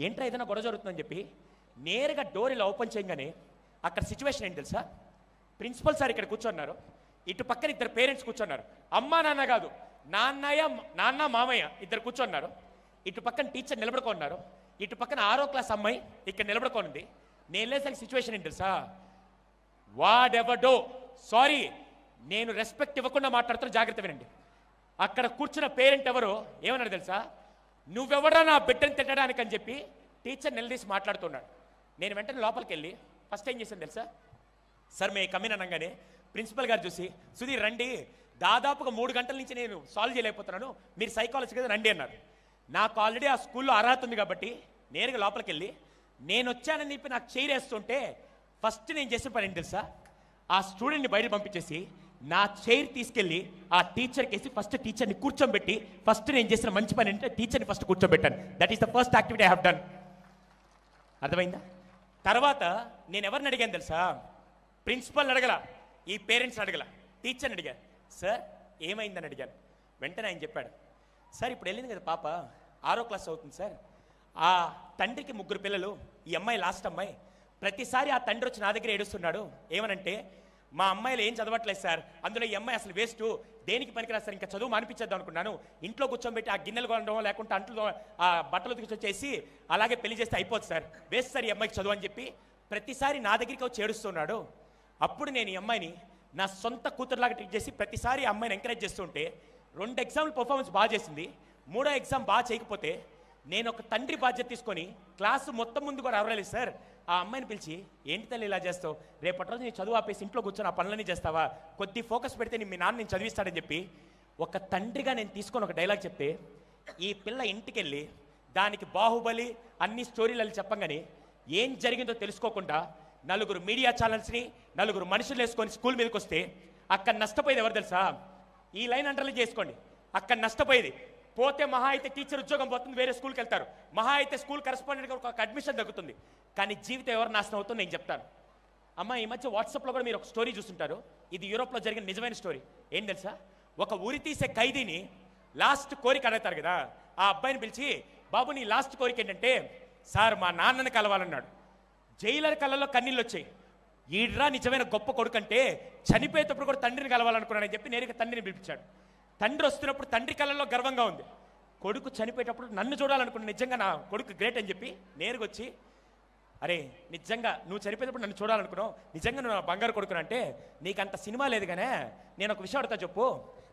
Speaker 2: ఏంట్రా ఏదైనా గొడవ జరుగుతుందని చెప్పి నేరుగా డోర్ ఇలా ఓపెన్ చేయగానే అక్కడ సిచ్యువేషన్ ఏంటి తెలుసా? ప్రిన్సిపల్ సార్ ఇక్కడ కూర్చున్నారు, ఇటు పక్కన ఇద్దరు పేరెంట్స్ కూర్చున్నారు. అమ్మా నాన్న కాదు, నాన్న మామయ్య ఇద్దరు కూర్చున్నారు. ఇటు పక్కన టీచర్ నిలబడుకున్నారు, ఇటు పక్కన 6వ క్లాస్ అమ్మాయి ఇక్కడ నిలబడుకోనుంది. నేను లేసాక సిచ్యువేషన్ ఏంటి తెలుసా? వాడెవడో, సారీ నేను రెస్పెక్ట్ ఇవ్వకుండా మాట్లాడుతున్నా, జాగ్రత్త వినండి. అక్కడ కూర్చున్న పేరెంట్ ఎవరో ఏమన్నాడు తెలుసా? నువ్వెవరా నా బిడ్డను తిట్టడానికి అని చెప్పి టీచర్ నిలదీసి మాట్లాడుతున్నాడు. నేను వెంటనే లోపలికి వెళ్ళి ఫస్ట్ ఏం చేశాను తెలుసా? సార్ మే కమిన్ అనగానే ప్రిన్సిపల్ గారు చూసి, సుధీర్ రండి, దాదాపుగా 3 గంటల నుంచి నేను సాల్వ్ చేయలేకపోతున్నాను, మీరు సైకాలజీ కదా రండి అన్నారు. నాకు ఆల్రెడీ ఆ స్కూల్లో అర్హత ఉంది కాబట్టి నేరుగా లోపలికి వెళ్ళి నేను వచ్చానని చెప్పి నాకు చైర్ వేస్తుంటే ఫస్ట్ నేను చేసిన పని ఏంటి తెలుసా? ఆ స్టూడెంట్ని బయట పంపించేసి నా చైర్ తీసుకెళ్ళి ఆ టీచర్కి వేసి ఫస్ట్ టీచర్ని కూర్చోబెట్టి ఫస్ట్ నేను చేసిన మంచి పని అంటే టీచర్ని ఫస్ట్ కూర్చోబెట్టాను. That is the first activity I have done. అర్థమైందా? తర్వాత నేను ఎవరిని అడిగాను తెలుసా? ప్రిన్సిపల్ని అడగల, ఈ పేరెంట్స్ని అడగల, టీచర్ని అడిగాను. సార్ ఏమైందని అడిగాను. వెంటనే ఆయన చెప్పాడు, సార్ ఇప్పుడు వెళ్ళింది కదా పాప, 6వ క్లాస్ అవుతుంది సార్, ఆ తండ్రికి 3 పిల్లలు, ఈ అమ్మాయి లాస్ట్ అమ్మాయి. ప్రతిసారి ఆ తండ్రి వచ్చి నా దగ్గర ఏడుస్తున్నాడు. ఏమనంటే మా అమ్మాయిలు ఏం చదవట్లేదు సార్, అందులో ఈ అమ్మాయి అసలు వేస్ట్, దేనికి పనికిరాదు సార్, ఇంకా చదువు మానిపించేద్దాం అనుకున్నాను. ఇంట్లో కూర్చోబెట్టి ఆ గిన్నెలు కొనడం లేకుంటే అంట్లు ఆ బట్టలు తీసుకొచ్చేసి అలాగే పెళ్లి చేస్తే అయిపోతుంది సార్, వేస్ట్ సార్ ఈ అమ్మాయికి చదువు అని చెప్పి ప్రతిసారి నా దగ్గరికి వచ్చి ఏడుస్తున్నాడు. అప్పుడు నేను ఈ అమ్మాయిని నా సొంత కూతురులాగా ట్రీట్ చేసి ప్రతిసారి ఆ అమ్మాయిని ఎంకరేజ్ చేస్తుంటే 2 ఎగ్జామ్లు పర్ఫార్మెన్స్ బాగా చేసింది, 3వ ఎగ్జామ్ బాగా చేయకపోతే నేను ఒక తండ్రి బాధ్యత తీసుకొని క్లాసు మొత్తం ముందు కూడా అరవలేదు సార్. ఆ అమ్మాయిని పిలిచి, ఏంటి తల్లి ఇలా చేస్తావు, రేపటి రోజు నీ చదువు ఆపేసి ఇంట్లో కూర్చొని ఆ పనులన్నీ చేస్తావా, కొద్ది ఫోకస్ పెడితే మీ నాన్న నేను చదివిస్తాడని చెప్పి ఒక తండ్రిగా నేను తీసుకొని ఒక డైలాగ్ చెప్తే ఈ పిల్ల ఇంటికి వెళ్ళి దానికి బాహుబలి అన్ని స్టోరీలు చెప్పంగానే ఏం జరిగిందో తెలుసుకోకుండా 4 మీడియా ఛానల్స్ని 4 మనుషులు వేసుకొని స్కూల్ మీదకి వస్తే అక్కడ నష్టపోయేది ఎవరు తెలుసా? ఈ లైన్ అండర్లైన్ చేసుకోండి. అక్కడ నష్టపోయేది పోతే మహా అయితే టీచర్ ఉద్యోగం పోతుంది, వేరే స్కూల్కి వెళ్తారు, మహా అయితే స్కూల్ కరెస్పాండెంట్గా ఒక అడ్మిషన్ తగ్గుతుంది. కానీ జీవితం ఎవరు నాశనం అవుతుందో నేను చెప్తాను. అమ్మ ఈ మధ్య వాట్సాప్లో కూడా మీరు ఒక స్టోరీ చూస్తుంటారు, ఇది యూరోప్లో జరిగిన నిజమైన స్టోరీ. ఏం తెలుసా? ఒక ఉరి తీసే ఖైదీని లాస్ట్ కోరిక అడుగుతారు కదా, ఆ అబ్బాయిని పిలిచి, బాబు నీ లాస్ట్ కోరిక ఏంటంటే, సార్ మా నాన్నని కలవాలన్నాడు. జైలర్ కళ్ళలో కన్నీళ్ళు వచ్చాయి. ఈడ్రా నిజమైన గొప్ప కొడుకు అంటే, చనిపోయేటప్పుడు కూడా తండ్రిని కలవాలనుకున్నాడని చెప్పి నేరుగా తండ్రిని పిలిపించాడు. తండ్రి వస్తున్నప్పుడు తండ్రి కళ్ళలో గర్వంగా ఉంది, కొడుకు చనిపోయేటప్పుడు నన్ను చూడాలనుకున్నా, నిజంగా నా కొడుకు గ్రేట్ అని చెప్పి నేరుగా వచ్చి, అరే నిజంగా నువ్వు చనిపోయేటప్పుడు నన్ను చూడాలనుకున్నావు, నిజంగా నువ్వు నా బంగారు కొడుకున్నా అంటే, నీకు అంత సినిమా లేదు కానీ నేను ఒక విషయం అడుగుతా చెప్పు,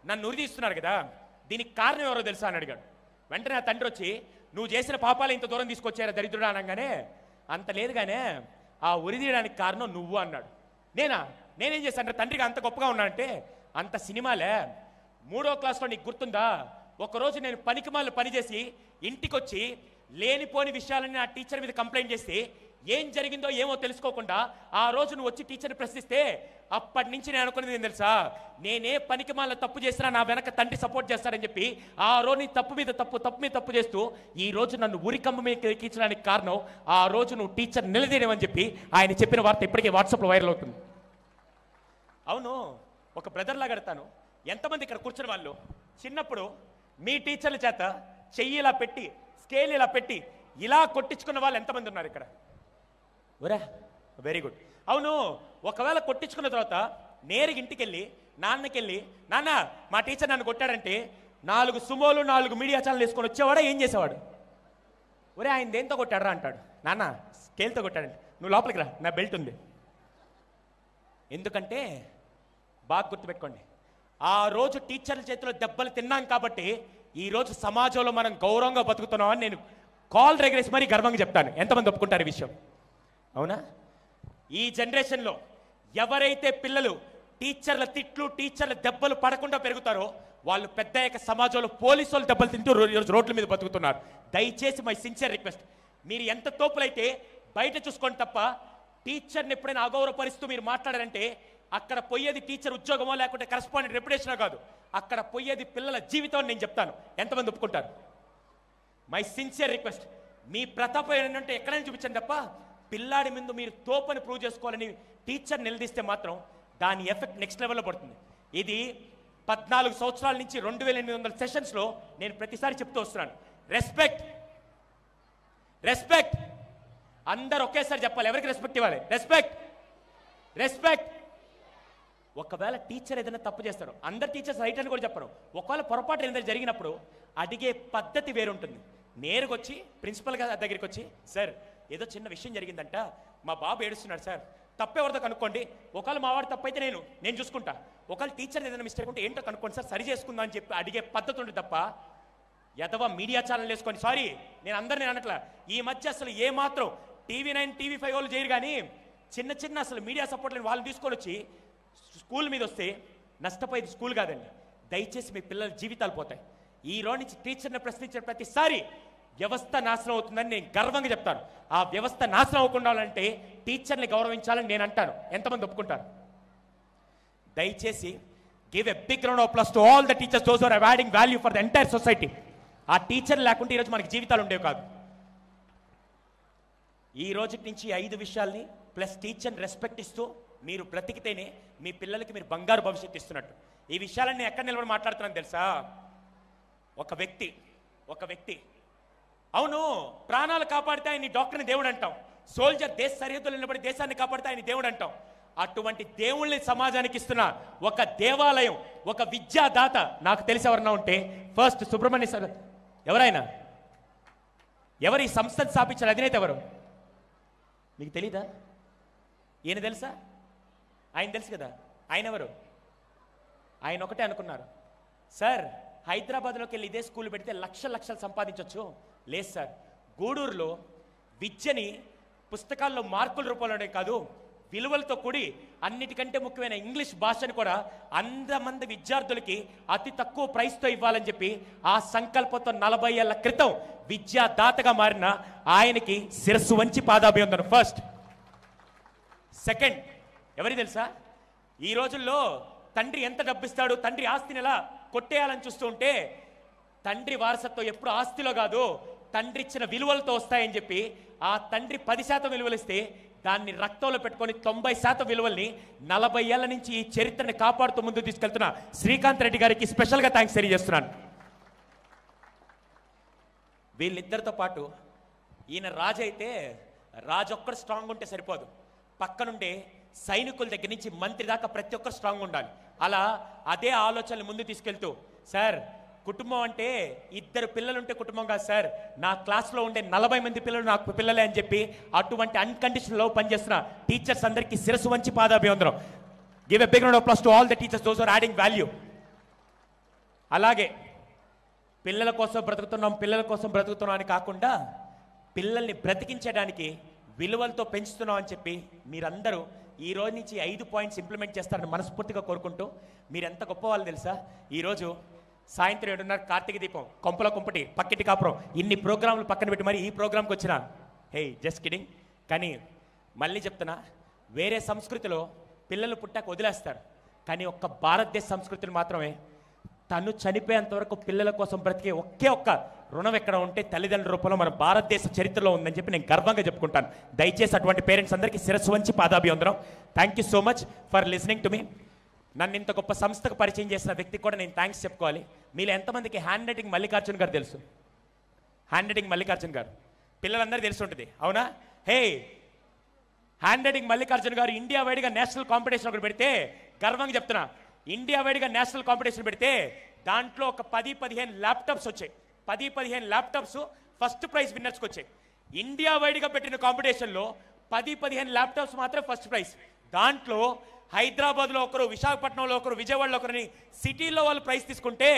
Speaker 2: నన్ను ఉరి తీస్తున్నారు కదా దీనికి కారణం ఎవరో తెలుసా అని అడిగాడు. వెంటనే ఆ తండ్రి వచ్చి, నువ్వు చేసిన పాపాలు ఇంత దూరం తీసుకొచ్చారా దరిద్రుడా అనగానే, అంత లేదు కానీ ఆ ఉరి తీయడానికి కారణం నువ్వు అన్నాడు. నేనేం చేశాను తండ్రిగా అంత గొప్పగా ఉన్నానంటే, అంత సినిమాలే 3వ క్లాస్లో నీకు గుర్తుందా, ఒకరోజు నేను పనికిమాలను పనిచేసి ఇంటికి వచ్చి లేనిపోని విషయాలని నా టీచర్ మీద కంప్లైంట్ చేస్తే ఏం జరిగిందో ఏమో తెలుసుకోకుండా ఆ రోజు నువ్వు వచ్చి టీచర్ని ప్రశ్నిస్తే అప్పటి నుంచి నేను అనుకునేది ఏం తెలుసా, నేనే పనికిమాల తప్పు చేసినా నా వెనక తండ్రి సపోర్ట్ చేస్తాడని చెప్పి ఆ రోజు తప్పు మీద తప్పు చేస్తూ ఈ రోజు నన్ను ఉరికమ్మ మీద ఎక్కించడానికి కారణం ఆ రోజు నువ్వు టీచర్ నిలదీయమని చెప్పి ఆయన చెప్పిన వార్త ఇప్పటికే వాట్సాప్లో వైరల్ అవుతుంది. అవును, ఒక బ్రదర్ లాగా అడతాను, ఎంతమంది ఇక్కడ కూర్చున్న వాళ్ళు చిన్నప్పుడు మీ టీచర్ల చేత చెయ్యి ఇలా పెట్టి స్కేల్ ఇలా పెట్టి ఇలా కొట్టించుకున్న వాళ్ళు ఎంతమంది ఉన్నారు ఇక్కడ? ఒరే వెరీ గుడ్. అవును, ఒకవేళ కొట్టించుకున్న తర్వాత నేరుగా ఇంటికి వెళ్ళి నాన్నకెళ్ళి, నాన్న మా టీచర్ నన్ను కొట్టాడంటే 4 సుమోలు 4 మీడియా ఛానల్ వేసుకొని వచ్చేవాడా ఏం చేసేవాడు? ఒరే ఆయన దేంతో కొట్టాడరా అంటాడు. నాన్న స్కేల్తో కొట్టాడంటే, నువ్వు లోపలికి రా నా బెల్ట్ ఉంది. ఎందుకంటే బాగా గుర్తుపెట్టుకోండి, ఆ రోజు టీచర్ల చేతిలో దెబ్బలు తిన్నాం కాబట్టి ఈ రోజు సమాజంలో మనం గౌరవంగా బతుకుతున్నామని నేను కాల్ రెగ్రెస్ మరీ గర్వంగా చెప్తాను. ఎంతమంది ఒప్పుకుంటారు ఈ విషయం? అవునా? ఈ జనరేషన్లో ఎవరైతే పిల్లలు టీచర్ల తిట్లు టీచర్ల దెబ్బలు పడకుండా పెరుగుతారో వాళ్ళు పెద్ద సమాజంలో పోలీసు వాళ్ళు దెబ్బలు తింటూ రోడ్ల మీద బతుకుతున్నారు. దయచేసి మై సిన్సియర్ రిక్వెస్ట్, మీరు ఎంత తోపులైతే బయట చూసుకోండి తప్ప టీచర్ని ఎప్పుడైనా అగౌరవపరుస్తూ మీరు మాట్లాడారంటే అక్కడ పోయేది టీచర్ ఉద్యోగమో లేకుంటే కరెస్పాండెంట్ రెప్యుటేషనో కాదు, అక్కడ పోయేది పిల్లల జీవితం. నేను చెప్తాను, ఎంతమంది ఒప్పుకుంటారు? మై సిన్సియర్ రిక్వెస్ట్, మీ ప్రతాపం ఏంటంటే ఎక్కడైనా చూపించండి తప్ప పిల్లాడి ముందు మీరు తోపని ప్రూవ్ చేసుకోవాలని టీచర్ నిలదీస్తే మాత్రం దాని ఎఫెక్ట్ నెక్స్ట్ లెవెల్లో పడుతుంది. ఇది 14 సంవత్సరాల నుంచి 2800 సెషన్స్లో నేను ప్రతిసారి చెప్తూ వస్తున్నాను, రెస్పెక్ట్ రెస్పెక్ట్. అందరు ఒకేసారి చెప్పాలి. ఎవరికి రెస్పెక్ట్ ఇవ్వాలి? Respect respect. ఒకవేళ టీచర్ ఏదైనా తప్పు చేస్తారు, అందరు టీచర్స్ రైట్ అని కూడా చెప్పరు. ఒకవేళ పొరపాటు ఏదైనా జరిగినప్పుడు అడిగే పద్ధతి వేరుంటుంది. నేరుగా వచ్చి ప్రిన్సిపల్ గారి దగ్గరికి వచ్చి, సార్ ఏదో చిన్న విషయం జరిగిందంట, మా బాబు ఏడుస్తున్నాడు సార్, తప్పెవరిదో కనుక్కోండి, ఒకవేళ మావాడు తప్పు అయితే నేను చూసుకుంటా, ఒకవేళ టీచర్ ఏదైనా మిస్టేక్ ఉంటే ఏంటో కనుక్కోండి సార్, సరి చేసుకుందాం అని చెప్పి అడిగే పద్ధతి ఉంటుంది తప్ప ఎదవ మీడియా ఛానల్ వేసుకొని, సారీ నేను అందరినీ అనట్లా, ఈ మధ్య అసలు ఏమాత్రం TV9 TV5 వాళ్ళు చేయరు, కానీ చిన్న చిన్న అసలు మీడియా సపోర్ట్ లేని వాళ్ళని తీసుకొని వచ్చి స్కూల్ మీద వస్తే నష్టపోయేది స్కూల్ కాదండి. దయచేసి మీ పిల్లల జీవితాలు పోతాయి. ఈ రోజు నుంచి టీచర్ని ప్రశ్నించిన ప్రతిసారి వ్యవస్థ నాశనం అవుతుందని నేను గర్వంగా చెప్తాను. ఆ వ్యవస్థ నాశనం అవ్వకుండా అంటే టీచర్ని గౌరవించాలని నేను అంటాను. ఎంతమంది ఒప్పుకుంటారు? దయచేసి give a big round of applause to all the teachers those who are adding value for the entire society. ఆ టీచర్ లేకుంటే ఈరోజు మనకి జీవితాలు ఉండేవి కాదు. ఈ రోజు నుంచి 5 విషయాల్ని ప్లస్ టీచర్ని రెస్పెక్ట్ ఇస్తూ మీరు బ్రతికితేనే మీ పిల్లలకి మీరు బంగారు భవిష్యత్తు ఇస్తున్నట్టు. ఈ విషయాలన్నీ ఎక్కడ నిలబడి మాట్లాడుతున్నాను తెలుసా? ఒక వ్యక్తి అవును ప్రాణాలు కాపాడితే ఆయన డాక్టర్ని దేవుడు అంటాం, సోల్జర్ దేశ సరిహద్దులు నిలబడి దేశాన్ని కాపాడితే ఆయన దేవుడు అంటాం. అటువంటి దేవుళ్ళని సమాజానికి ఇస్తున్న ఒక దేవాలయం, ఒక విద్యాదాత నాకు తెలిసి ఎవరన్నా ఉంటే ఫస్ట్ సుబ్రహ్మణ్య సార్. ఎవరైనా ఎవరు ఈ సంస్థను స్థాపించారు? అధినేత ఎవరు మీకు తెలీదా? ఈయన తెలుసా? ఆయన తెలుసు కదా. ఆయన ఎవరు? ఆయన ఒకటే అనుకున్నారు, సార్ హైదరాబాద్లోకి వెళ్ళి ఇదే స్కూల్ పెడితే లక్షలు సంపాదించవచ్చు. లేదు సార్, గూడూరులో విద్యని పుస్తకాల్లో మార్కుల రూపంలోనే కాదు, విలువలతో కూడి అన్నిటికంటే ముఖ్యమైన ఇంగ్లీష్ భాషను కూడా 100 మంది విద్యార్థులకి అతి తక్కువ ప్రైస్తో ఇవ్వాలని చెప్పి ఆ సంకల్పంతో 40 ఏళ్ల క్రితం విద్యాదాతగా మారిన ఆయనకి శిరస్సు వంచి పాదాభివందనం. ఫస్ట్. సెకండ్ ఎవరి తెలుసా? ఈ రోజుల్లో తండ్రి ఎంత డబ్బిస్తాడు, తండ్రి ఆస్తిని ఎలా కొట్టేయాలని చూస్తూ ఉంటే తండ్రి వారసత్వం ఎప్పుడు ఆస్తిలో కాదు, తండ్రి ఇచ్చిన విలువలతో వస్తాయని చెప్పి ఆ తండ్రి 10% విలువలు ఇస్తే దాన్ని రక్తంలో పెట్టుకొని 90% విలువల్ని 40 ఏళ్ల నుంచి ఈ చరిత్రని కాపాడుతూ ముందుకు తీసుకెళ్తున్న శ్రీకాంత్ రెడ్డి గారికి స్పెషల్గా థ్యాంక్స్ తెలియజేస్తున్నాను. వీళ్ళిద్దరితో పాటు ఈయన రాజు అయితే రాజు ఒక్కడు స్ట్రాంగ్ ఉంటే సరిపోదు, పక్కనుండే సైనికుల దగ్గర నుంచి మంత్రి దాకా ప్రతి ఒక్కరు స్ట్రాంగ్ ఉండాలి. అలా అదే ఆలోచనలు ముందు తీసుకెళ్తూ, సార్ కుటుంబం అంటే 2 పిల్లలుంటే కుటుంబం కాదు సార్, నా క్లాస్లో ఉండే 40 మంది పిల్లలు నాకు పిల్లలే అని చెప్పి అటువంటి అన్కండిషనల్ లవ్ పనిచేస్తున్న టీచర్స్ అందరికీ శిరస్సు వంచి పాదాభివందనం. Give a big round of applause to all the teachers those who are adding value. అలాగే పిల్లల కోసం బ్రతుకుతున్నాం అని కాకుండా పిల్లల్ని బ్రతికించడానికి విలువలతో పెంచుతున్నాం అని చెప్పి మీరందరూ ఈ రోజు నుంచి 5 పాయింట్స్ ఇంప్లిమెంట్ చేస్తారని మనస్ఫూర్తిగా కోరుకుంటూ, మీరు ఎంత గొప్ప వాళ్ళు తెలుసా? ఈరోజు సాయంత్రం 7:30 కార్తీక దీపం, కొంపల కుంపటి, పక్కిటి కాపురం, ఇన్ని ప్రోగ్రాంలు పక్కన పెట్టి మరి ఈ ప్రోగ్రాంకి వచ్చిన హే జస్ట్ కిడింగ్. కానీ మళ్ళీ చెప్తున్నా, వేరే సంస్కృతిలో పిల్లలు పుట్టాక వదిలేస్తారు, కానీ ఒక్క భారతదేశ సంస్కృతిని మాత్రమే తను చనిపోయేంత వరకు పిల్లల కోసం బ్రతికే ఒక్క రుణం ఎక్కడ ఉంటే తల్లిదండ్రుల రూపంలో మన భారతదేశ చరిత్రలో ఉందని చెప్పి నేను గర్వంగా చెప్పుకుంటాను. దయచేసి అటువంటి పేరెంట్స్ అందరికీ శిరస్సు వంచి పాదాభివందనం. Thank you so much for listening to me. నన్ను ఇంత గొప్ప సంస్థకు పరిచయం చేసిన వ్యక్తికి కూడా నేను థ్యాంక్స్ చెప్పుకోవాలి. మీలో ఎంతమందికి హ్యాండ్ రైటింగ్ మల్లికార్జున్ గారు తెలుసు? హ్యాండ్ రైటింగ్ మల్లికార్జున్ గారు పిల్లలందరూ తెలిసి ఉంటుంది, అవునా? హే, హ్యాండ్ రైటింగ్ మల్లికార్జున్ గారు ఇండియా వైడ్గా నేషనల్ కాంపిటీషన్ ఒకటి పెడితే, గర్వంగా చెప్తున్నా, ఇండియా వైడ్గా నేషనల్ కాంపిటీషన్ పెడితే దాంట్లో ఒక 10-15 ల్యాప్టాప్స్ వచ్చాయి. 10-15 ల్యాప్టాప్స్ ఫస్ట్ ప్రైజ్ విన్నర్స్కి వచ్చాయి. ఇండియా వైడ్గా పెట్టిన కాంపిటీషన్లో 10-15 ల్యాప్టాప్స్ మాత్రం ఫస్ట్ ప్రైజ్. దాంట్లో హైదరాబాద్లో ఒకరు, విశాఖపట్నంలో ఒకరు, విజయవాడలో ఒకరిని, సిటీలో వాళ్ళు ప్రైజ్ తీసుకుంటే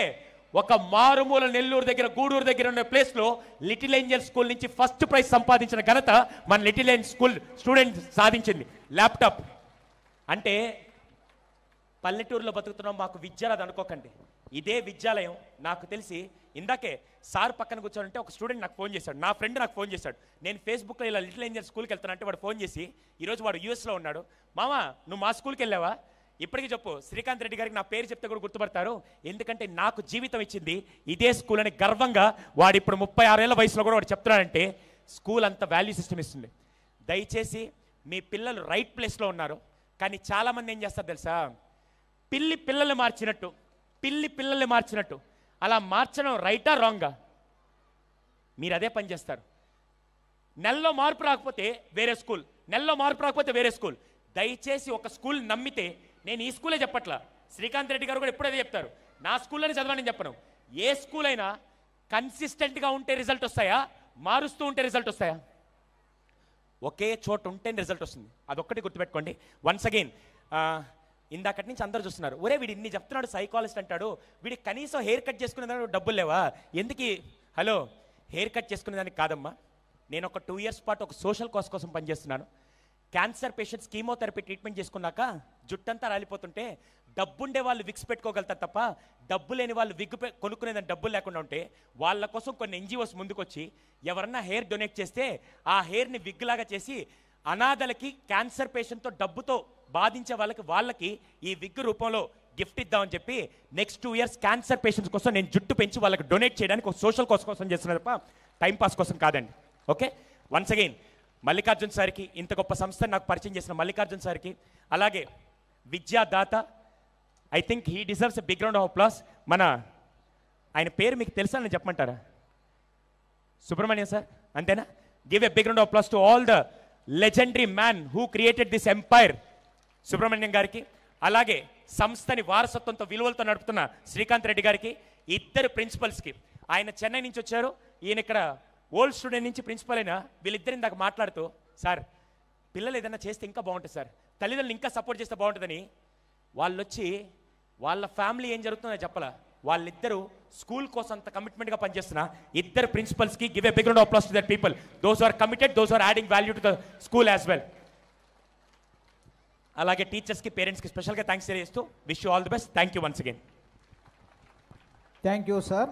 Speaker 2: ఒక మారుమూల నెల్లూరు దగ్గర, గూడూరు దగ్గర ఉన్న ప్లేస్లో లిటిల్ ఏంజల్ స్కూల్ నుంచి ఫస్ట్ ప్రైజ్ సంపాదించిన ఘనత మన లిటిల్ ఏంజల్ స్కూల్ స్టూడెంట్ సాధించింది. ల్యాప్టాప్ అంటే పల్లెటూరులో బతుకుతున్నాం, మాకు విద్య రాదు అనుకోకండి. ఇదే విద్యాలయం నాకు తెలిసి ఇందాకే సార్ పక్కన కూర్చోనంటే ఒక స్టూడెంట్ నాకు ఫోన్ చేశాడు, నా ఫ్రెండ్ నాకు ఫోన్ చేశాడు. నేను ఫేస్బుక్లో ఇలా లిటిల్ ఏంజల్ స్కూల్కి వెళ్తానంటే వాడు ఫోన్ చేసి, ఈరోజు వాడు యూఎస్లో ఉన్నాడు, మామా నువ్వు మా స్కూల్కి వెళ్ళావా? ఇప్పటికీ చెప్పు, శ్రీకాంత్ రెడ్డి గారికి నా పేరు చెప్తే కూడా గుర్తుపడతారు, ఎందుకంటే నాకు జీవితం ఇచ్చింది ఇదే స్కూల్ అని గర్వంగా వాడు ఇప్పుడు 36 ఏళ్ల వయసులో కూడా వాడు చెప్తున్నాడంటే స్కూల్ అంత వాల్యూ సిస్టమ్ ఇస్తుంది. దయచేసి మీ పిల్లలు రైట్ ప్లేస్లో ఉన్నారు, కానీ చాలామంది ఏం చేస్తారు తెలుసా? పిల్లలు మార్చినట్టు పిల్లి పిల్లల్ని మార్చినట్టు అలా మార్చడం రైటా రాంగా? మీరు అదే పని చేస్తారు. నెలలో మార్పు రాకపోతే వేరే స్కూల్, నెలలో మార్పు రాకపోతే వేరే స్కూల్. దయచేసి ఒక స్కూల్ నమ్మితే, నేను ఈ స్కూలే చెప్పట్లా, శ్రీకాంత్ రెడ్డి గారు కూడా ఎప్పుడైతే చెప్తారు, నా స్కూల్లోనే చదవని చెప్పను. ఏ స్కూల్ అయినా కన్సిస్టెంట్గా ఉంటే రిజల్ట్ వస్తాయా, మారుస్తూ ఉంటే రిజల్ట్ వస్తాయా? ఒకే చోట ఉంటే రిజల్ట్ వస్తుంది. అదొక్కటి గుర్తుపెట్టుకోండి. వన్స్ అగైన్, ఇందాకటి నుంచి అందరూ చూస్తున్నారు, ఒరే వీడు ఇన్ని చెప్తున్నాడు, సైకాలజిస్ట్ అంటాడు, వీడికి కనీసం హెయిర్ కట్ చేసుకునే దానికి డబ్బులు లేవా ఎందుకు? హలో, హెయిర్ కట్ చేసుకునే దానికి కాదమ్మా. నేను ఒక 2 years పాటు ఒక సోషల్ కాజ్ కోసం పనిచేస్తున్నాను. క్యాన్సర్ పేషెంట్స్ కీమోథెరపీ ట్రీట్మెంట్ చేసుకున్నాక జుట్టంతా రాలిపోతుంటే డబ్బుండే వాళ్ళు విక్స్ పెట్టుకోగలుగుతారు తప్ప, డబ్బు లేని వాళ్ళు విగ్గు కొనుక్కునేదాన్ని డబ్బులు లేకుండా ఉంటే వాళ్ళ కోసం కొన్ని NGOs ముందుకొచ్చి ఎవరన్నా హెయిర్ డొనేట్ చేస్తే ఆ హెయిర్ని విగ్ లాగా చేసి అనాథలకి, క్యాన్సర్ పేషెంట్తో డబ్బుతో బాధించే వాళ్ళకి ఈ విగ్ రూపంలో గిఫ్ట్ ఇద్దామని చెప్పి నెక్స్ట్ 2 years క్యాన్సర్ పేషెంట్స్ కోసం నేను జుట్టు పెంచి వాళ్ళకి డొనేట్ చేయడానికి ఒక సోషల్ కాజ్ కోసం చేస్తున్నా తప్ప టైంపాస్ కోసం కాదండి. ఓకే, వన్స్ అగైన్ మల్లికార్జున్ సార్కి, ఇంత గొప్ప సంస్థను నాకు పరిచయం చేసిన మల్లికార్జున్ సార్కి, అలాగే విద్యాదాత, I think he deserves a big round of applause. ఆయన పేరు మీకు తెలుసా అని చెప్పమంటారా? సుబ్రహ్మణ్యం సార్, అంతేనా? Give a big round of applause to all the legendary man who created this empire, Subrahmanyam గారికి. అలాగే సంస్థని వారసత్వంతో విలువలతో నడుపుతున్న శ్రీకాంత్ రెడ్డి గారికి, ఇద్దరు ప్రిన్సిపల్స్కి. ఆయన చెన్నై నుంచి వచ్చారు, ఈయన ఇక్కడ ఓల్డ్ స్టూడెంట్ నుంచి ప్రిన్సిపల్ అయినా. వీళ్ళిద్దరిని దాకా మాట్లాడుతూ, సార్ పిల్లలు ఏదైనా చేస్తే ఇంకా బాగుంటుంది సార్, తల్లిదండ్రులు ఇంకా సపోర్ట్ చేస్తే బాగుంటుందని వాళ్ళు వచ్చి వాళ్ళ ఫ్యామిలీ ఏం జరుగుతుందో చెప్పాల. వాళ్ళిద్దరూ స్కూల్ కోసం అంత కమిట్మెంట్గా పనిచేస్తున్న ఇద్దరు ప్రిన్సిపల్స్కి give a big round of applause to that people. Those are committed, those are adding value to the school as well. అలాగే టీచర్స్కి, పేరెంట్స్కి స్పెషల్గా థ్యాంక్స్ తెలియజేస్తూ wish you all the best. Thank you once again.
Speaker 1: Thank you sir.